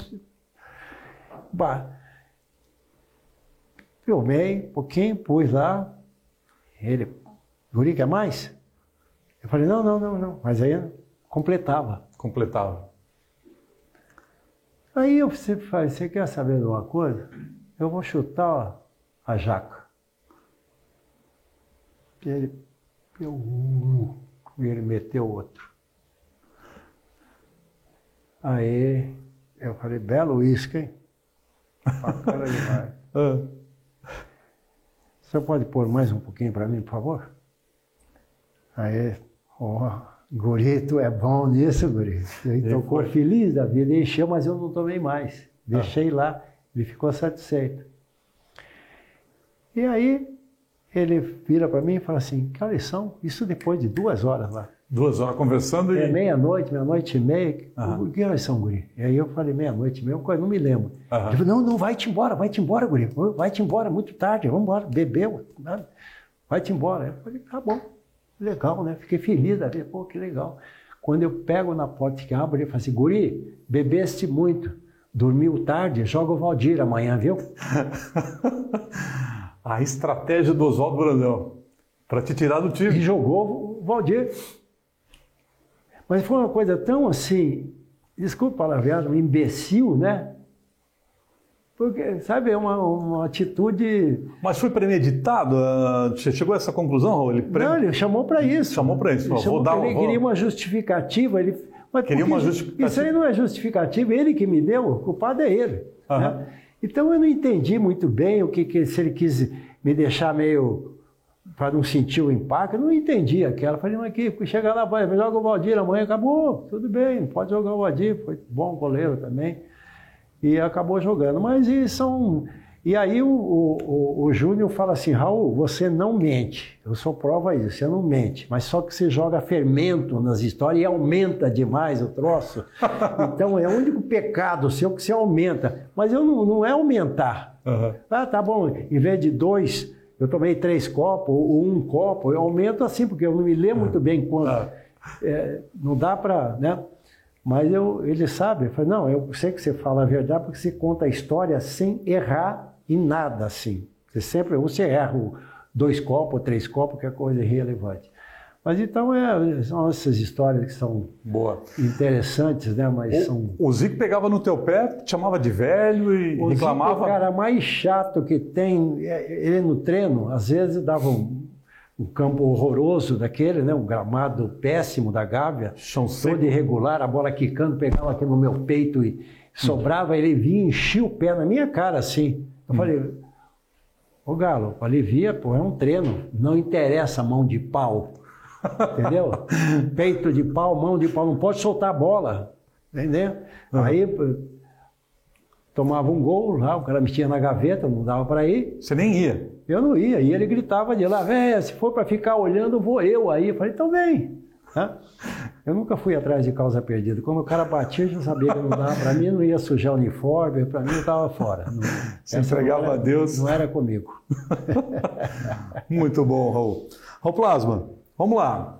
[SPEAKER 1] Filmei um pouquinho, pus lá. Ele, guri, quer mais? Eu falei, não. Mas aí completava. Aí você quer saber de uma coisa? Eu vou chutar a jaca. Ele meteu outro. Aí eu falei, belo uísque, hein? Bacana demais. Você pode pôr mais um pouquinho para mim, por favor? Aí, guri, tu é bom nisso, guri. Ele tocou feliz da vida, encheu, mas eu não tomei mais. Deixei lá, ele ficou satisfeito. E aí, ele vira para mim e fala assim, que horas são? Isso depois de 2 horas lá.
[SPEAKER 2] 2 horas conversando e...
[SPEAKER 1] meia-noite e meia. Que horas são, guri? E aí eu falei, 00:30, não me lembro. Ele falou, não, vai-te embora, guri. Vai-te embora, muito tarde, vamos embora, bebeu. Vai-te embora. Eu falei, tá bom, legal, né? Fiquei feliz da vida, pô, que legal. Quando eu pego na porta que abro, ele fala assim, guri, bebeste muito, dormiu tarde, joga o Valdir amanhã, viu?
[SPEAKER 2] A estratégia do Oswaldo Brandão, para te tirar do time.
[SPEAKER 1] E jogou o Valdir. Mas foi uma coisa tão assim, desculpa a palavreada, um imbecil, né? Porque, sabe, é uma atitude...
[SPEAKER 2] Mas foi premeditado? Você chegou a essa conclusão, Raul?
[SPEAKER 1] Não, ele chamou para isso.
[SPEAKER 2] Chamou para isso.
[SPEAKER 1] Ele queria uma justificativa. Isso aí não é justificativa, ele que me deu, o culpado é ele. Né? Então eu não entendi muito bem se ele quis me deixar meio... para não sentir o impacto, eu não entendi aquela. Falei, mas aqui, chega lá, vai, joga o Valdir amanhã, acabou, tudo bem, pode jogar o Valdir, foi bom goleiro também. E acabou jogando. Mas e aí o Júnior fala assim, Raul, você não mente. Eu sou prova disso, você não mente. Mas só que você joga fermento nas histórias e aumenta demais o troço. Então é o único pecado seu que você aumenta. Mas eu não é aumentar. Ah, tá bom, em vez de 2... eu tomei 3 copos, ou 1 copo, eu aumento assim, porque eu não me lembro muito bem quanto. Não dá para, né? Mas ele sabe, eu falei, não, eu sei que você fala a verdade, porque você conta a história sem errar em nada, assim. Você erra 2 copos, 3 copos, que é coisa irrelevante. Mas então são essas histórias que são
[SPEAKER 2] Boa.
[SPEAKER 1] interessantes, né? Mas
[SPEAKER 2] O Zico pegava no teu pé, te chamava de velho e reclamava.
[SPEAKER 1] Zico, o cara mais chato que tem, ele no treino, às vezes dava um campo horroroso daquele, né? Um gramado péssimo da Gávea,
[SPEAKER 2] Chão
[SPEAKER 1] todo
[SPEAKER 2] seco.
[SPEAKER 1] irregular, a bola quicando, pegava aqui no meu peito e sobrava, ele vinha e enchia o pé na minha cara assim. Eu falei, ô Galo, alivia, pô, é um treino, não interessa mão de pau, entendeu? Peito de pau, mão de pau, não pode soltar a bola, entendeu? Aí tomava um gol lá, o cara mexia na gaveta, não dava para ir.
[SPEAKER 2] Você nem ia.
[SPEAKER 1] Eu não ia, e ele gritava de lá, se for para ficar olhando, vou eu aí. Eu falei, então vem. Eu nunca fui atrás de causa perdida. Quando o cara batia, eu já sabia que não dava. Para mim, não ia sujar o uniforme, para mim, eu estava fora.
[SPEAKER 2] Você entregava a Deus.
[SPEAKER 1] Não era comigo.
[SPEAKER 2] Muito bom, Raul. Raul Plasma, vamos lá.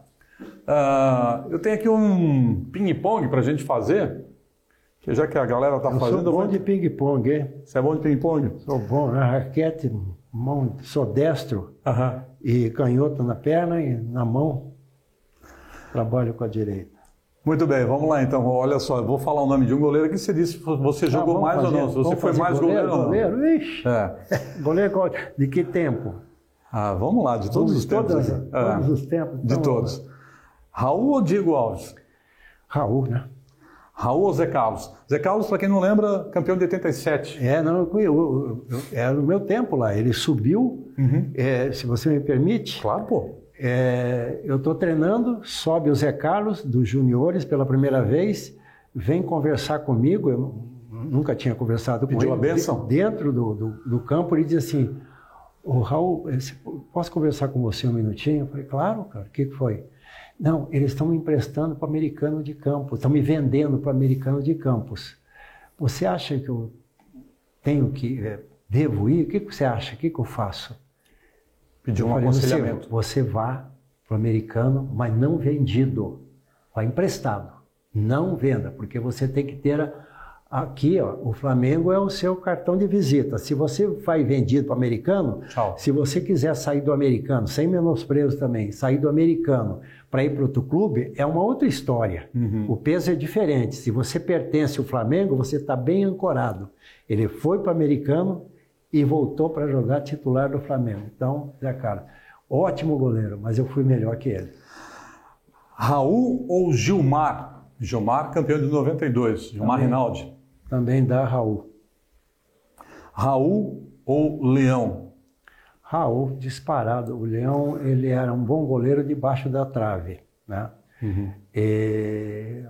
[SPEAKER 2] Eu tenho aqui um ping-pong para a gente fazer, que já que a galera está fazendo...
[SPEAKER 1] Eu sou bom de ping-pong, hein?
[SPEAKER 2] Você é bom de ping-pong?
[SPEAKER 1] Sou bom, na raquete, mão, sou destro e canhoto na perna e na mão trabalho com a direita.
[SPEAKER 2] Muito bem, vamos lá então. Olha só, eu vou falar o nome de um goleiro que você disse se você jogou mais ou não. Se você foi mais goleiro ou não.
[SPEAKER 1] Goleiro? Ixi. Goleiro de que tempo?
[SPEAKER 2] Vamos lá, de todos os tempos.
[SPEAKER 1] Todos os tempos.
[SPEAKER 2] De todos. Raul ou Diego Alves?
[SPEAKER 1] Raul, né?
[SPEAKER 2] Raul ou Zé Carlos? Zé Carlos, para quem não lembra, campeão de 87.
[SPEAKER 1] Era no meu tempo lá. Ele subiu, se você me permite.
[SPEAKER 2] Claro, pô.
[SPEAKER 1] Eu estou treinando, sobe o Zé Carlos dos juniores pela primeira vez, vem conversar comigo, eu nunca tinha conversado com ele.
[SPEAKER 2] Pediu a bênção?
[SPEAKER 1] Dentro do campo, ele diz assim, Raul, posso conversar com você um minutinho? Eu falei, claro, cara, o que foi? Não, eles estão me emprestando para o americano de campo, estão me vendendo para o americano de campos. Você acha que eu tenho devo ir? O que você acha? O que eu faço?
[SPEAKER 2] Pediu um aconselhamento.
[SPEAKER 1] Você vá para o americano, mas não vendido. Vá emprestado. Não venda, porque você tem que ter aqui, o Flamengo é o seu cartão de visita. Se você vai vendido para o americano, se você quiser sair do americano, sem menosprezo também, sair do americano para ir para outro clube, é uma outra história. O peso é diferente. Se você pertence ao Flamengo, você está bem ancorado. Ele foi para o americano e voltou para jogar titular do Flamengo. Então, Zé Carlos, ótimo goleiro, mas eu fui melhor que ele.
[SPEAKER 2] Raul ou Gilmar? Gilmar, campeão de 92. Gilmar Rinaldi.
[SPEAKER 1] Também dá Raul.
[SPEAKER 2] Raul ou Leão?
[SPEAKER 1] Raul, disparado. O Leão, ele era um bom goleiro debaixo da trave, né?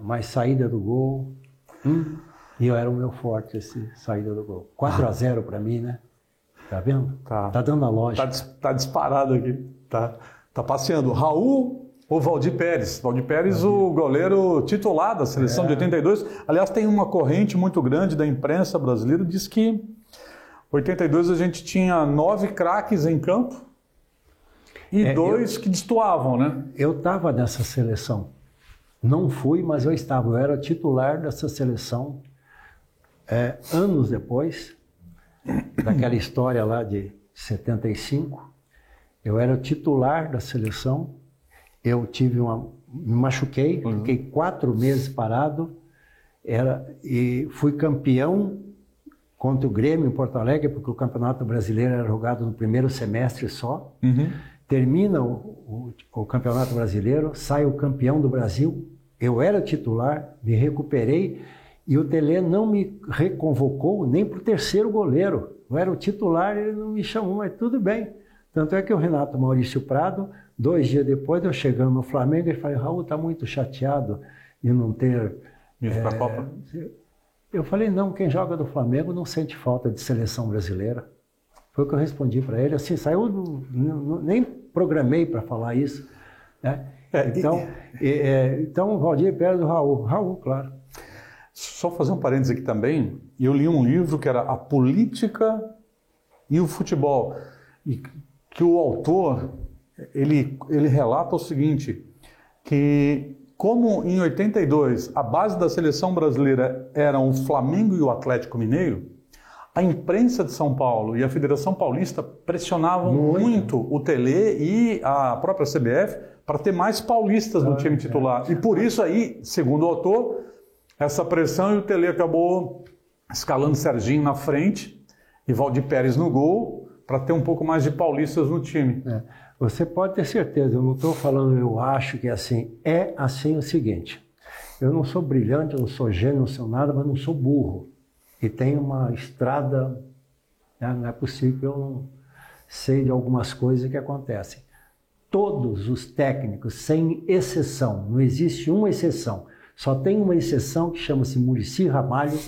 [SPEAKER 1] Mas saída do gol, e eu era o meu forte, esse saída do gol. 4-0 para mim, né? Tá vendo? Tá dando a lógica.
[SPEAKER 2] Tá disparado aqui. Tá passeando. Raul ou Valdir Pérez? Valdir Pérez, o goleiro titular da seleção de 82. Aliás, tem uma corrente muito grande da imprensa brasileira, diz que em 82 a gente tinha 9 craques em campo e 2 que destoavam, né?
[SPEAKER 1] Eu estava nessa seleção. Não fui, mas eu estava. Eu era titular dessa seleção anos depois, daquela história lá de 75. Eu era titular da seleção. Eu me machuquei, fiquei 4 meses parado e fui campeão contra o Grêmio em Porto Alegre, porque o Campeonato Brasileiro era jogado no primeiro semestre só. Termina o Campeonato Brasileiro, sai o campeão do Brasil. Eu era titular, me recuperei e o Tele não me reconvocou nem para o terceiro goleiro. Eu era o titular, ele não me chamou, mas tudo bem. Tanto é que o Renato Maurício Prado, 2 dias depois de eu chegando no Flamengo, ele falou, Raul está muito chateado de não ter...
[SPEAKER 2] para a Copa?
[SPEAKER 1] Eu falei, não, quem joga do Flamengo não sente falta de seleção brasileira. Foi o que eu respondi para ele, assim, nem programei para falar isso, né? Então, Valdir Pérez do Raul, claro.
[SPEAKER 2] Só fazer um parênteses aqui também, eu li um livro que era A Política e o Futebol, e que o autor, ele relata o seguinte, que como em 82 a base da seleção brasileira eram o Flamengo e o Atlético Mineiro, a imprensa de São Paulo e a Federação Paulista pressionavam muito o Tele e a própria CBF para ter mais paulistas no time titular. E por isso aí, segundo o autor, essa pressão, e o Tele acabou escalando Serginho na frente e Valdir Pérez no gol para ter um pouco mais de paulistas no time.
[SPEAKER 1] Você pode ter certeza, eu não estou falando, eu acho que é assim. É assim o seguinte, eu não sou brilhante, eu não sou gênio, não sou nada, mas não sou burro. E tem uma estrada, né? Não é possível que eu não sei de algumas coisas que acontecem. Todos os técnicos, sem exceção, não existe uma exceção, só tem uma exceção que chama-se Muricy Ramalho,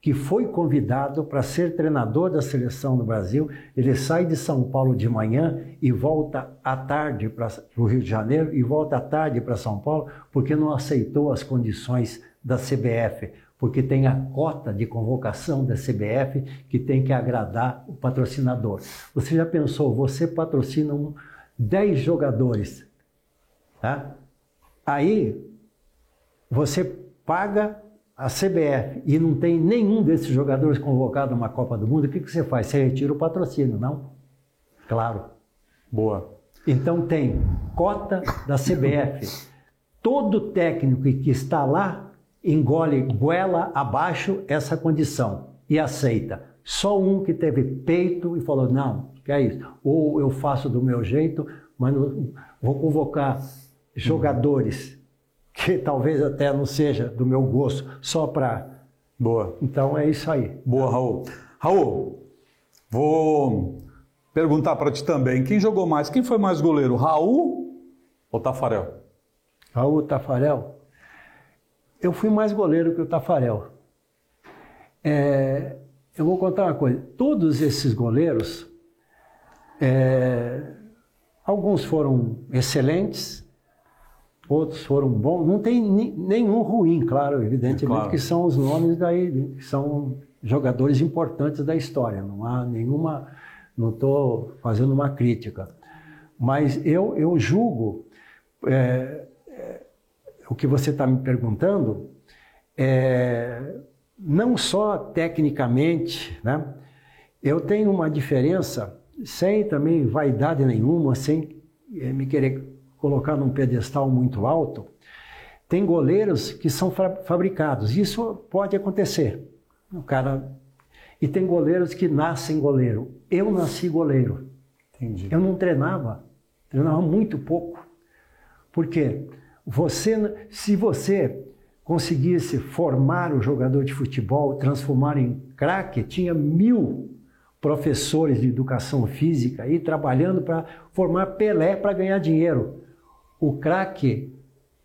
[SPEAKER 1] que foi convidado para ser treinador da seleção do Brasil. Ele sai de São Paulo de manhã e volta à tarde para o Rio de Janeiro e volta à tarde para São Paulo, porque não aceitou as condições da CBF, porque tem a cota de convocação da CBF que tem que agradar o patrocinador. Você já pensou, você patrocina 10 jogadores, tá? Aí você paga a CBF e não tem nenhum desses jogadores convocado numa Copa do Mundo, o que você faz? Você retira o patrocínio, não? Claro.
[SPEAKER 2] Boa.
[SPEAKER 1] Então tem cota da CBF. Todo técnico que está lá engole goela abaixo essa condição e aceita. Só um que teve peito e falou, não, que é isso. Ou eu faço do meu jeito, mas não, vou convocar jogadores que talvez até não seja do meu gosto, só para...
[SPEAKER 2] Boa.
[SPEAKER 1] Então é isso aí.
[SPEAKER 2] Boa, Raul. Raul, vou perguntar para ti também, quem jogou mais? Quem foi mais goleiro, Raul ou Tafarel?
[SPEAKER 1] Raul, Tafarel? Eu fui mais goleiro que o Tafarel. Eu vou contar uma coisa. Todos esses goleiros, alguns foram excelentes, outros foram bons. Não tem nenhum ruim, claro, evidentemente, claro, que são os nomes daí, que são jogadores importantes da história. Não há nenhuma... Não estou fazendo uma crítica. Mas eu julgo... o que você está me perguntando, não só tecnicamente, né? Eu tenho uma diferença, sem também vaidade nenhuma, sem me querer colocar num pedestal muito alto. Tem goleiros que são fabricados, isso pode acontecer. O cara... E tem goleiros que nascem goleiro. Eu nasci goleiro.
[SPEAKER 2] Entendi.
[SPEAKER 1] Eu não treinava muito pouco. Por quê? Se você conseguisse formar o jogador de futebol, transformar em craque, tinha 1000 professores de educação física aí trabalhando para formar Pelé para ganhar dinheiro. O craque,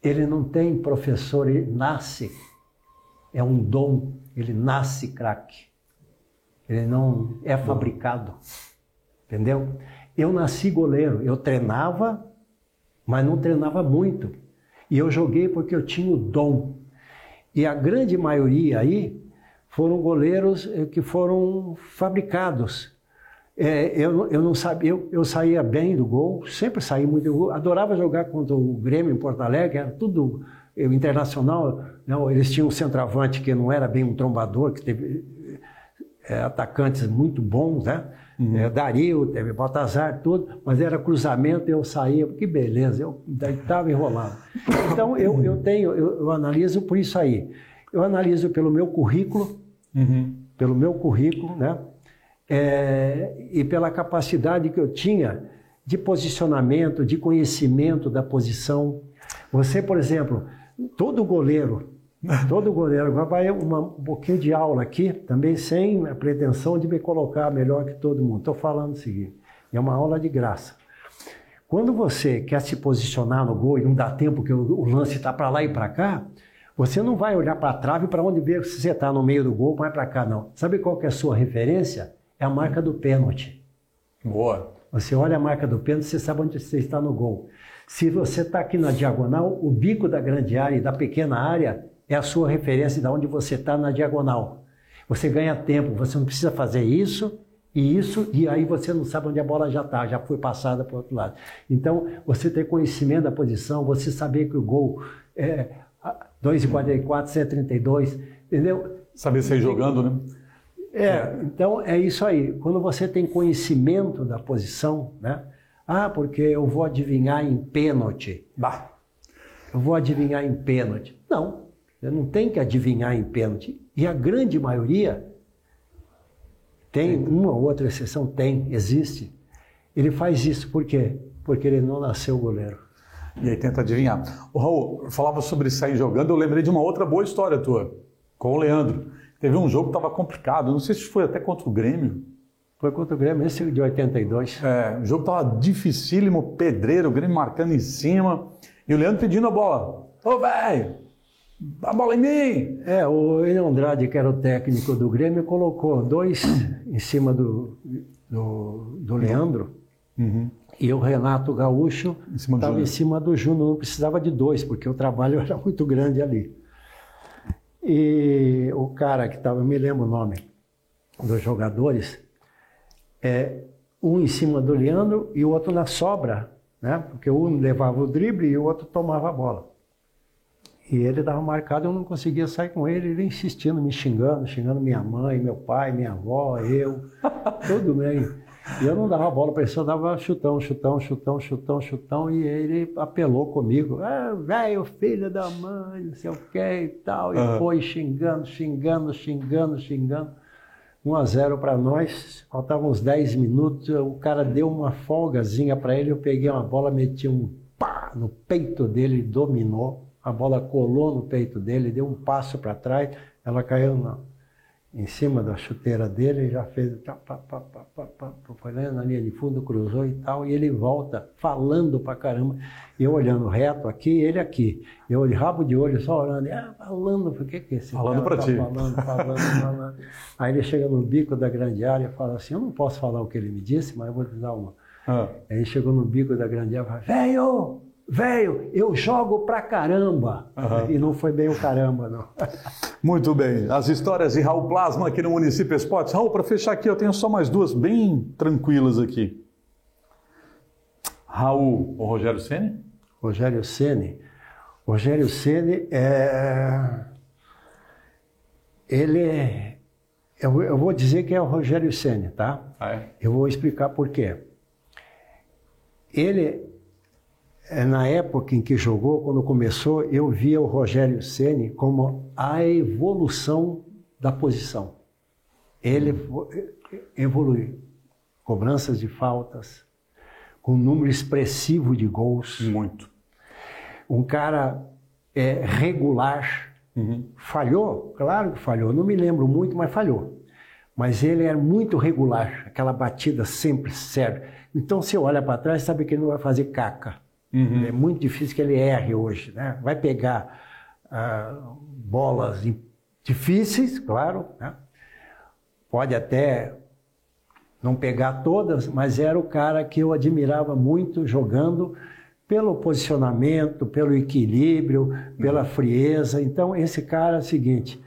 [SPEAKER 1] ele não tem professor, ele nasce. É um dom, ele nasce craque. Ele não é fabricado, entendeu? Eu nasci goleiro, eu treinava, mas não treinava muito. E eu joguei porque eu tinha o dom. E a grande maioria aí foram goleiros que foram fabricados. Eu não sabia, eu saía bem do gol, sempre saí muito do gol. Adorava jogar contra o Grêmio em Porto Alegre, era tudo internacional. Não, eles tinham um centroavante que não era bem um trombador, que teve atacantes muito bons, né? Dario, teve Baltazar, tudo, mas era cruzamento, eu saía, que beleza, eu estava enrolado. Então eu analiso por isso aí. Eu analiso pelo meu currículo, né? E pela capacidade que eu tinha de posicionamento, de conhecimento da posição. Você, por exemplo, todo goleiro, agora vai um pouquinho de aula aqui, também sem a pretensão de me colocar melhor que todo mundo. Estou falando o seguinte, é uma aula de graça. Quando você quer se posicionar no gol e não dá tempo que o lance está para lá e para cá, você não vai olhar para a trave para onde ver se você está no meio do gol, vai para cá, não. Sabe qual que é a sua referência? É a marca do pênalti.
[SPEAKER 2] Boa.
[SPEAKER 1] Você olha a marca do pênalti, você sabe onde você está no gol. Se você está aqui na diagonal, o bico da grande área e da pequena área é a sua referência de onde você está na diagonal. Você ganha tempo, você não precisa fazer isso, e aí você não sabe onde a bola já está, já foi passada para o outro lado. Então, você ter conhecimento da posição, você saber que o gol é 2,44, 132, entendeu?
[SPEAKER 2] Saber sair jogando, né?
[SPEAKER 1] Então é isso aí. Quando você tem conhecimento da posição, né? Ah, porque eu vou adivinhar em pênalti.
[SPEAKER 2] Bah.
[SPEAKER 1] Eu vou adivinhar em pênalti. Não, você não tem que adivinhar em pênalti. E a grande maioria, tem uma ou outra exceção, existe. Ele faz isso por quê? Porque ele não nasceu goleiro.
[SPEAKER 2] E aí tenta adivinhar. O Raul, falava sobre sair jogando, eu lembrei de uma outra boa história tua, com o Leandro. Teve um jogo que estava complicado, não sei se foi até contra o Grêmio.
[SPEAKER 1] Foi contra o Grêmio, esse de 82.
[SPEAKER 2] O jogo estava dificílimo, pedreiro, o Grêmio marcando em cima, e o Leandro pedindo a bola. Ô, velho, a bola em mim!
[SPEAKER 1] O Enio Andrade, que era o técnico do Grêmio, colocou 2 em cima do Leandro, e o Renato Gaúcho estava em cima do Júnior, não precisava de 2, porque o trabalho era muito grande ali. E o cara que estava, eu me lembro o nome dos jogadores, um em cima do Leandro e o outro na sobra, né? Porque um levava o drible e o outro tomava a bola. E ele dava marcado, eu não conseguia sair com ele insistindo, me xingando minha mãe, meu pai, minha avó, eu, tudo bem. E eu não dava bola para ele, só dava chutão, e ele apelou comigo. Velho, filho da mãe, não sei o que e tal. E foi xingando. 1-0 para nós, faltavam uns 10 minutos, o cara deu uma folgazinha para ele, eu peguei uma bola, meti um pá no peito dele, dominou, a bola colou no peito dele, deu um passo para trás, ela caiu em cima da chuteira dele, já fez, foi lá na linha de fundo, cruzou e tal, e ele volta falando pra caramba, e eu olhando reto aqui, ele aqui, eu de rabo de olho só olhando, falando, por que esse
[SPEAKER 2] falando
[SPEAKER 1] cara
[SPEAKER 2] pra ti.
[SPEAKER 1] Falando. Aí ele chega no bico da grande área e fala assim, eu não posso falar o que ele me disse, mas eu vou te dar uma. Aí ele chegou no bico da grande área e fala, velho, eu jogo pra caramba. E não foi bem o caramba, não.
[SPEAKER 2] Muito bem. As histórias de Raul Plasma aqui no Município Esportes. Raul, para fechar aqui, eu tenho só mais 2 bem tranquilas aqui. Raul, o Rogério Ceni?
[SPEAKER 1] Rogério Ceni eu vou dizer que é o Rogério Ceni, tá? Eu vou explicar por quê. Ele, na época em que jogou, quando começou, eu via o Rogério Ceni como a evolução da posição. Ele evoluiu. Cobranças de faltas, com um número expressivo de gols.
[SPEAKER 2] Muito.
[SPEAKER 1] Um cara regular. Falhou? Claro que falhou. Não me lembro muito, mas falhou. Mas ele era muito regular. Aquela batida sempre certa. Então, se olha para trás, sabe que ele não vai fazer caca. É muito difícil que ele erre hoje, né? Vai pegar bolas difíceis, claro, né? Pode até não pegar todas, mas era o cara que eu admirava muito jogando pelo posicionamento, pelo equilíbrio, pela frieza. Então, esse cara é o seguinte,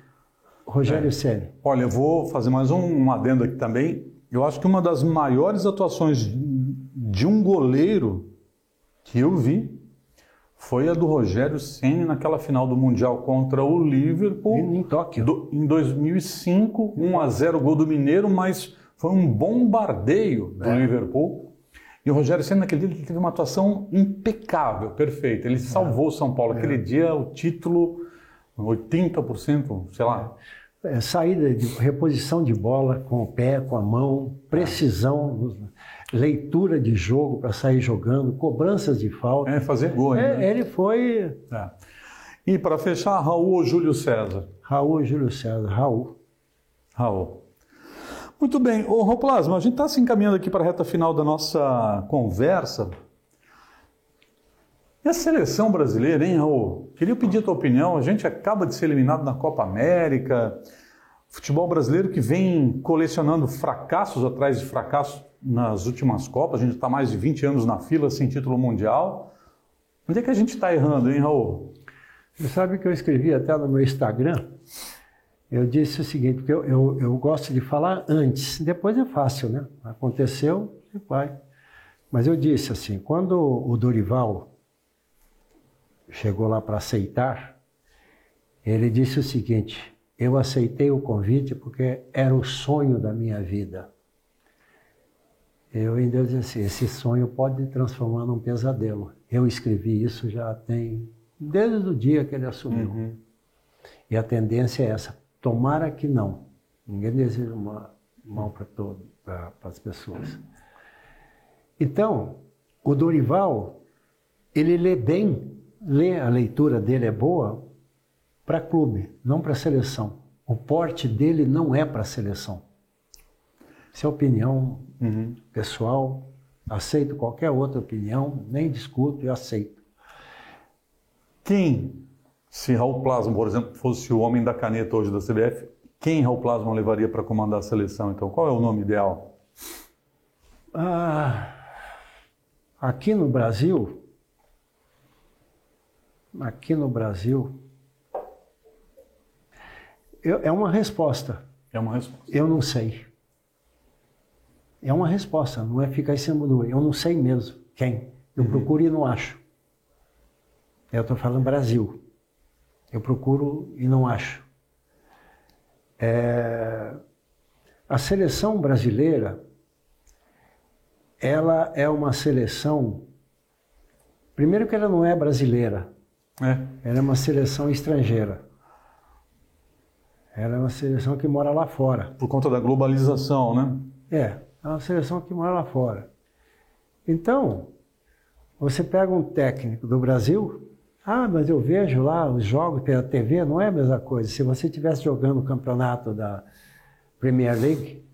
[SPEAKER 1] Rogério Ceni.
[SPEAKER 2] Olha, eu vou fazer mais um adendo aqui também. Eu acho que uma das maiores atuações de um goleiro que eu vi foi a do Rogério Ceni naquela final do Mundial contra o Liverpool.
[SPEAKER 1] Em Tóquio.
[SPEAKER 2] Em 2005, 1-0 gol do Mineiro, mas foi um bombardeio do Liverpool. E o Rogério Ceni naquele dia teve uma atuação impecável, perfeita. Ele salvou o São Paulo. Aquele dia o título, 80%, sei lá.
[SPEAKER 1] Saída de reposição de bola com o pé, com a mão, precisão, leitura de jogo para sair jogando, cobranças de falta.
[SPEAKER 2] Fazer gol.
[SPEAKER 1] Ele foi...
[SPEAKER 2] E para fechar, Raul ou Júlio César?
[SPEAKER 1] Raul, Júlio César, Raul.
[SPEAKER 2] Muito bem. Ô, Raul Plasma, a gente está se encaminhando aqui para a reta final da nossa conversa. E a seleção brasileira, hein, Raul? Queria pedir a tua opinião. A gente acaba de ser eliminado na Copa América. Futebol brasileiro que vem colecionando fracassos atrás de fracassos nas últimas Copas. A gente está mais de 20 anos na fila sem título mundial. Onde é que a gente está errando, hein, Raul?
[SPEAKER 1] Você sabe que eu escrevi até no meu Instagram? Eu disse o seguinte, porque eu gosto de falar antes. Depois é fácil, né? Aconteceu, vai. Mas eu disse assim, quando o Dorival chegou lá para aceitar, ele disse o seguinte, eu aceitei o convite porque era o sonho da minha vida. Eu ainda disse assim, esse sonho pode transformar num pesadelo. Eu escrevi isso já tem, desde o dia que ele assumiu.
[SPEAKER 2] Uhum.
[SPEAKER 1] E a tendência é essa, tomara que não. Ninguém deseja mal para as pessoas. Então, o Dorival, ele lê bem, a leitura dele é boa para clube, não para seleção. O porte dele não é para seleção. Isso é opinião pessoal, aceito qualquer outra opinião, nem discuto e aceito.
[SPEAKER 2] Quem, se Raul Plasman, por exemplo, fosse o homem da caneta hoje da CBF, quem Raul Plasman levaria para comandar a seleção? Então, qual é o nome ideal?
[SPEAKER 1] Aqui no Brasil, é uma resposta.
[SPEAKER 2] É uma resposta.
[SPEAKER 1] Eu não sei. É uma resposta, não é ficar em cima do... Eu não sei mesmo quem. Eu procuro e não acho. Eu estou falando Brasil. Eu procuro e não acho. A seleção brasileira, ela é uma seleção... Primeiro que ela não é brasileira. Ela é uma seleção estrangeira. Ela é uma seleção que mora lá fora.
[SPEAKER 2] Por conta da globalização, né?
[SPEAKER 1] É uma seleção que mora lá fora. Então, você pega um técnico do Brasil, mas eu vejo lá os jogos pela TV, não é a mesma coisa. Se você estivesse jogando o campeonato da Premier League,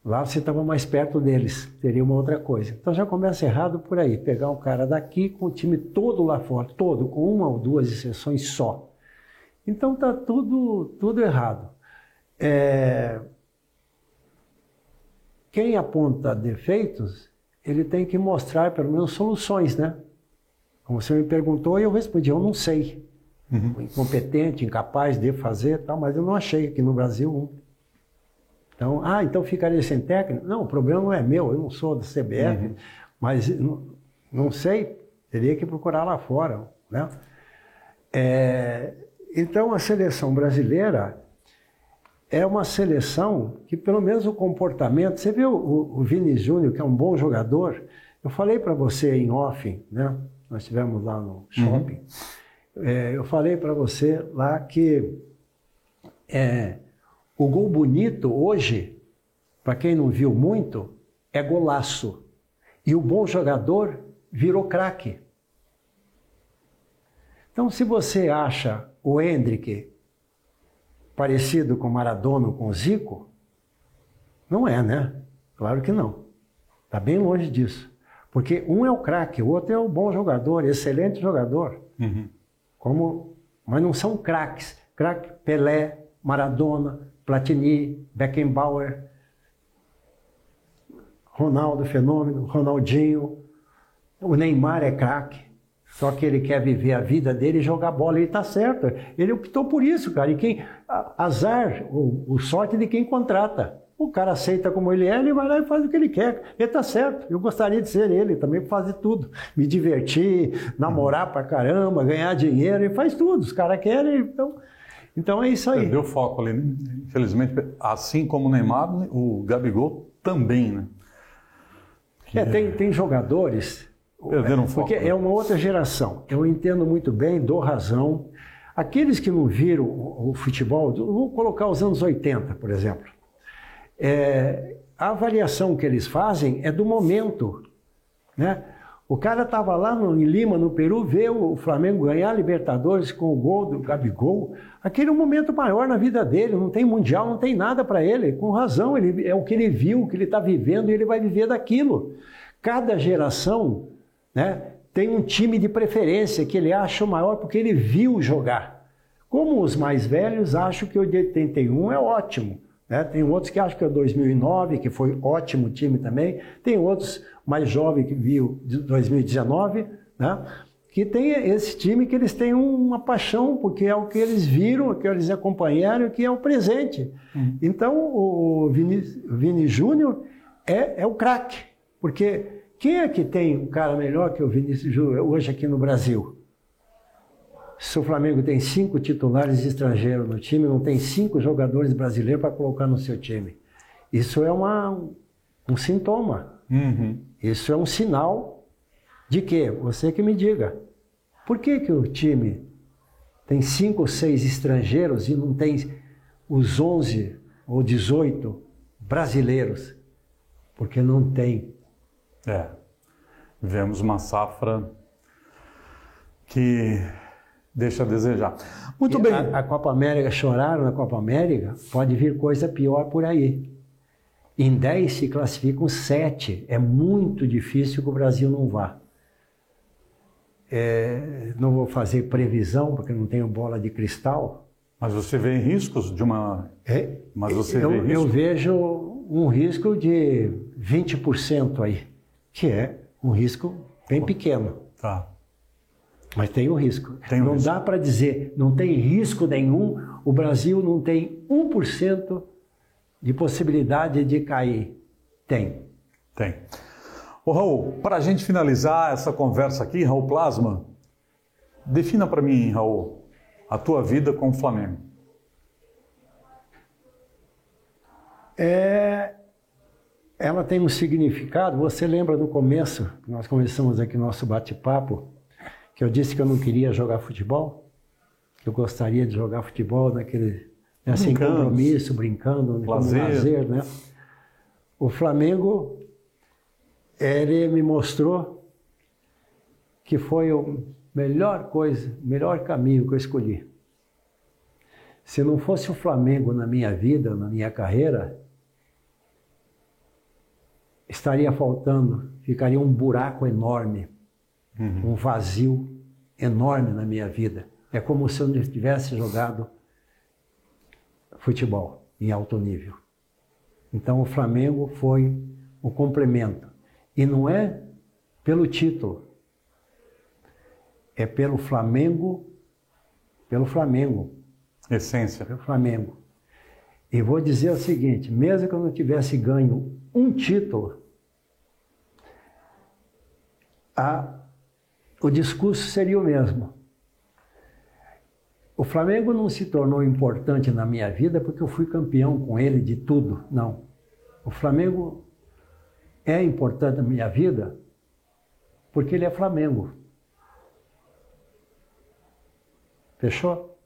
[SPEAKER 1] lá você estava mais perto deles, teria uma outra coisa. Então já começa errado por aí, pegar um cara daqui com o time todo lá fora, todo, com uma ou duas exceções só. Então está tudo errado. Quem aponta defeitos, ele tem que mostrar pelo menos soluções, né? Como você me perguntou, eu respondi, eu não sei. Incompetente, incapaz de fazer, tal, mas eu não achei aqui no Brasil. Então ficaria sem técnico? Não, o problema não é meu, eu não sou da CBF, mas não sei, teria que procurar lá fora, né? Então a seleção brasileira é uma seleção que, pelo menos o comportamento... Você viu o Vini Júnior, que é um bom jogador? Eu falei para você em off, né? Nós estivemos lá no shopping. Eu falei para você lá que o gol bonito hoje, para quem não viu muito, é golaço. E o bom jogador virou craque. Então, se você acha o Hendrick parecido com Maradona ou com Zico, não é, né? Claro que não. Está bem longe disso. Porque um é o craque, o outro é o bom jogador, excelente jogador. Mas não são craques. Craque Pelé, Maradona, Platini, Beckenbauer, Ronaldo Fenômeno, Ronaldinho. O Neymar é craque. Só que ele quer viver a vida dele e jogar bola. Ele está certo. Ele optou por isso, cara. E azar, o sorte de quem contrata. O cara aceita como ele é, ele vai lá e faz o que ele quer. Ele está certo. Eu gostaria de ser ele também, para fazer tudo. Me divertir, namorar pra caramba, ganhar dinheiro. Ele faz tudo. Os caras querem, então é isso aí.
[SPEAKER 2] Perdeu o foco ali, né? Infelizmente, assim como o Neymar, o Gabigol também, né?
[SPEAKER 1] Tem jogadores...
[SPEAKER 2] Perderam foco.
[SPEAKER 1] Porque é uma outra geração. Eu entendo muito bem, dou razão. Aqueles que não viram o futebol, vou colocar os anos 80, por exemplo. A avaliação que eles fazem é do momento, né? O cara estava lá em Lima, no Peru, vê o Flamengo ganhar a Libertadores com o gol do Gabigol. Aquele é um momento maior na vida dele, não tem mundial, não tem nada para ele. Com razão, é o que ele viu, o que ele está vivendo, e ele vai viver daquilo. Cada geração... né? Tem um time de preferência que ele acha o maior porque ele viu jogar. Como os mais velhos acham que o de 81 é ótimo, né? Tem outros que acham que é o 2009, que foi ótimo time também. Tem outros mais jovens que viu de 2019, né? Que tem esse time que eles têm uma paixão, porque é o que eles viram, o que eles acompanharam, que é o presente. Então o Vini Júnior é o craque, porque... Quem é que tem um cara melhor que o Vinícius Júnior hoje aqui no Brasil? Se o Flamengo tem 5 titulares estrangeiros no time, não tem 5 jogadores brasileiros para colocar no seu time. Isso é um sintoma. Isso é um sinal de quê? Você que me diga. Por que que o time tem 5 ou 6 estrangeiros e não tem os 11 ou 18 brasileiros? Porque não tem.
[SPEAKER 2] Vemos uma safra que deixa a desejar. Muito bem.
[SPEAKER 1] A Copa América, choraram na Copa América, pode vir coisa pior por aí. Em 10 se classificam 7. É muito difícil que o Brasil não vá. Não vou fazer previsão, porque não tenho bola de cristal.
[SPEAKER 2] Mas você vê riscos de uma... Mas você vê riscos?
[SPEAKER 1] Eu vejo um risco de 20% aí, que é um risco bem pequeno.
[SPEAKER 2] Tá.
[SPEAKER 1] Mas tem um risco.
[SPEAKER 2] Não
[SPEAKER 1] risco. Dá para dizer, não tem risco nenhum, o Brasil não tem 1% de possibilidade de cair. Tem.
[SPEAKER 2] Ô Raul, para a gente finalizar essa conversa aqui, Raul Plasma, defina para mim, Raul, a tua vida com o Flamengo.
[SPEAKER 1] Ela tem um significado. Você lembra no começo, nós começamos aqui nosso bate-papo, que eu disse que eu não queria jogar futebol, que eu gostaria de jogar futebol sem compromisso, brincando, como lazer, né? O Flamengo, ele me mostrou que foi a melhor coisa, o melhor caminho que eu escolhi. Se não fosse o Flamengo na minha vida, na minha carreira, estaria faltando, ficaria um buraco enorme, um vazio enorme na minha vida. É como se eu não tivesse jogado futebol em alto nível. Então o Flamengo foi o complemento. E não é pelo título, é pelo Flamengo,
[SPEAKER 2] Essência.
[SPEAKER 1] Pelo Flamengo. E vou dizer o seguinte, mesmo que eu não tivesse ganho um título, o discurso seria o mesmo. O Flamengo não se tornou importante na minha vida porque eu fui campeão com ele de tudo, não. O Flamengo é importante na minha vida porque ele é Flamengo. Fechou?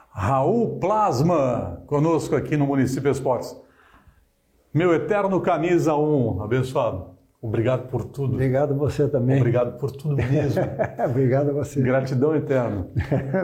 [SPEAKER 2] Raul Plasma, conosco aqui no Município Esportes. Meu eterno camisa 1, abençoado. Obrigado por tudo.
[SPEAKER 1] Obrigado a você também.
[SPEAKER 2] Obrigado por tudo mesmo.
[SPEAKER 1] Obrigado a você.
[SPEAKER 2] Gratidão eterna.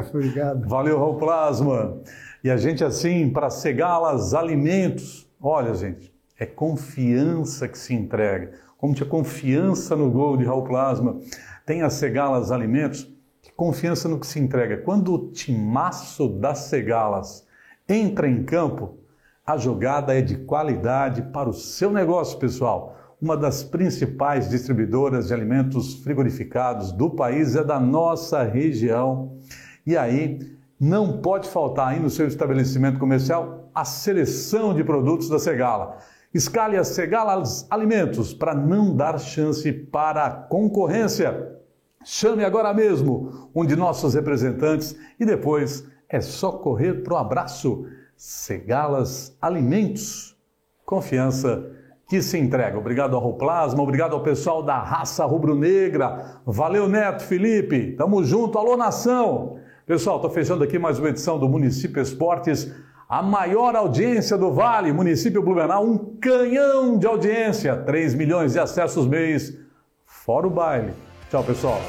[SPEAKER 1] Obrigado.
[SPEAKER 2] Valeu, Raul Plasma. E a gente assim, para Segalas Alimentos, olha gente, é confiança que se entrega. Como tinha confiança no gol de Raul Plasma, tem a Segalas Alimentos, confiança no que se entrega. Quando o timaço das Segalas entra em campo, a jogada é de qualidade para o seu negócio, pessoal. Uma das principais distribuidoras de alimentos frigorificados do país é da nossa região. E aí, não pode faltar aí no seu estabelecimento comercial a seleção de produtos da Segala. Escale a Segalas Alimentos para não dar chance para a concorrência. Chame agora mesmo um de nossos representantes e depois é só correr para o abraço. Segalas Alimentos. Confiança que se entrega. Obrigado ao Raul Plasma, obrigado ao pessoal da Raça Rubro-Negra. Valeu, Neto, Felipe. Tamo junto. Alô, nação. Pessoal, estou fechando aqui mais uma edição do Município Esportes. A maior audiência do Vale, Município Blumenau, um canhão de audiência. 3 milhões de acessos mês, fora o baile. Tchau, pessoal.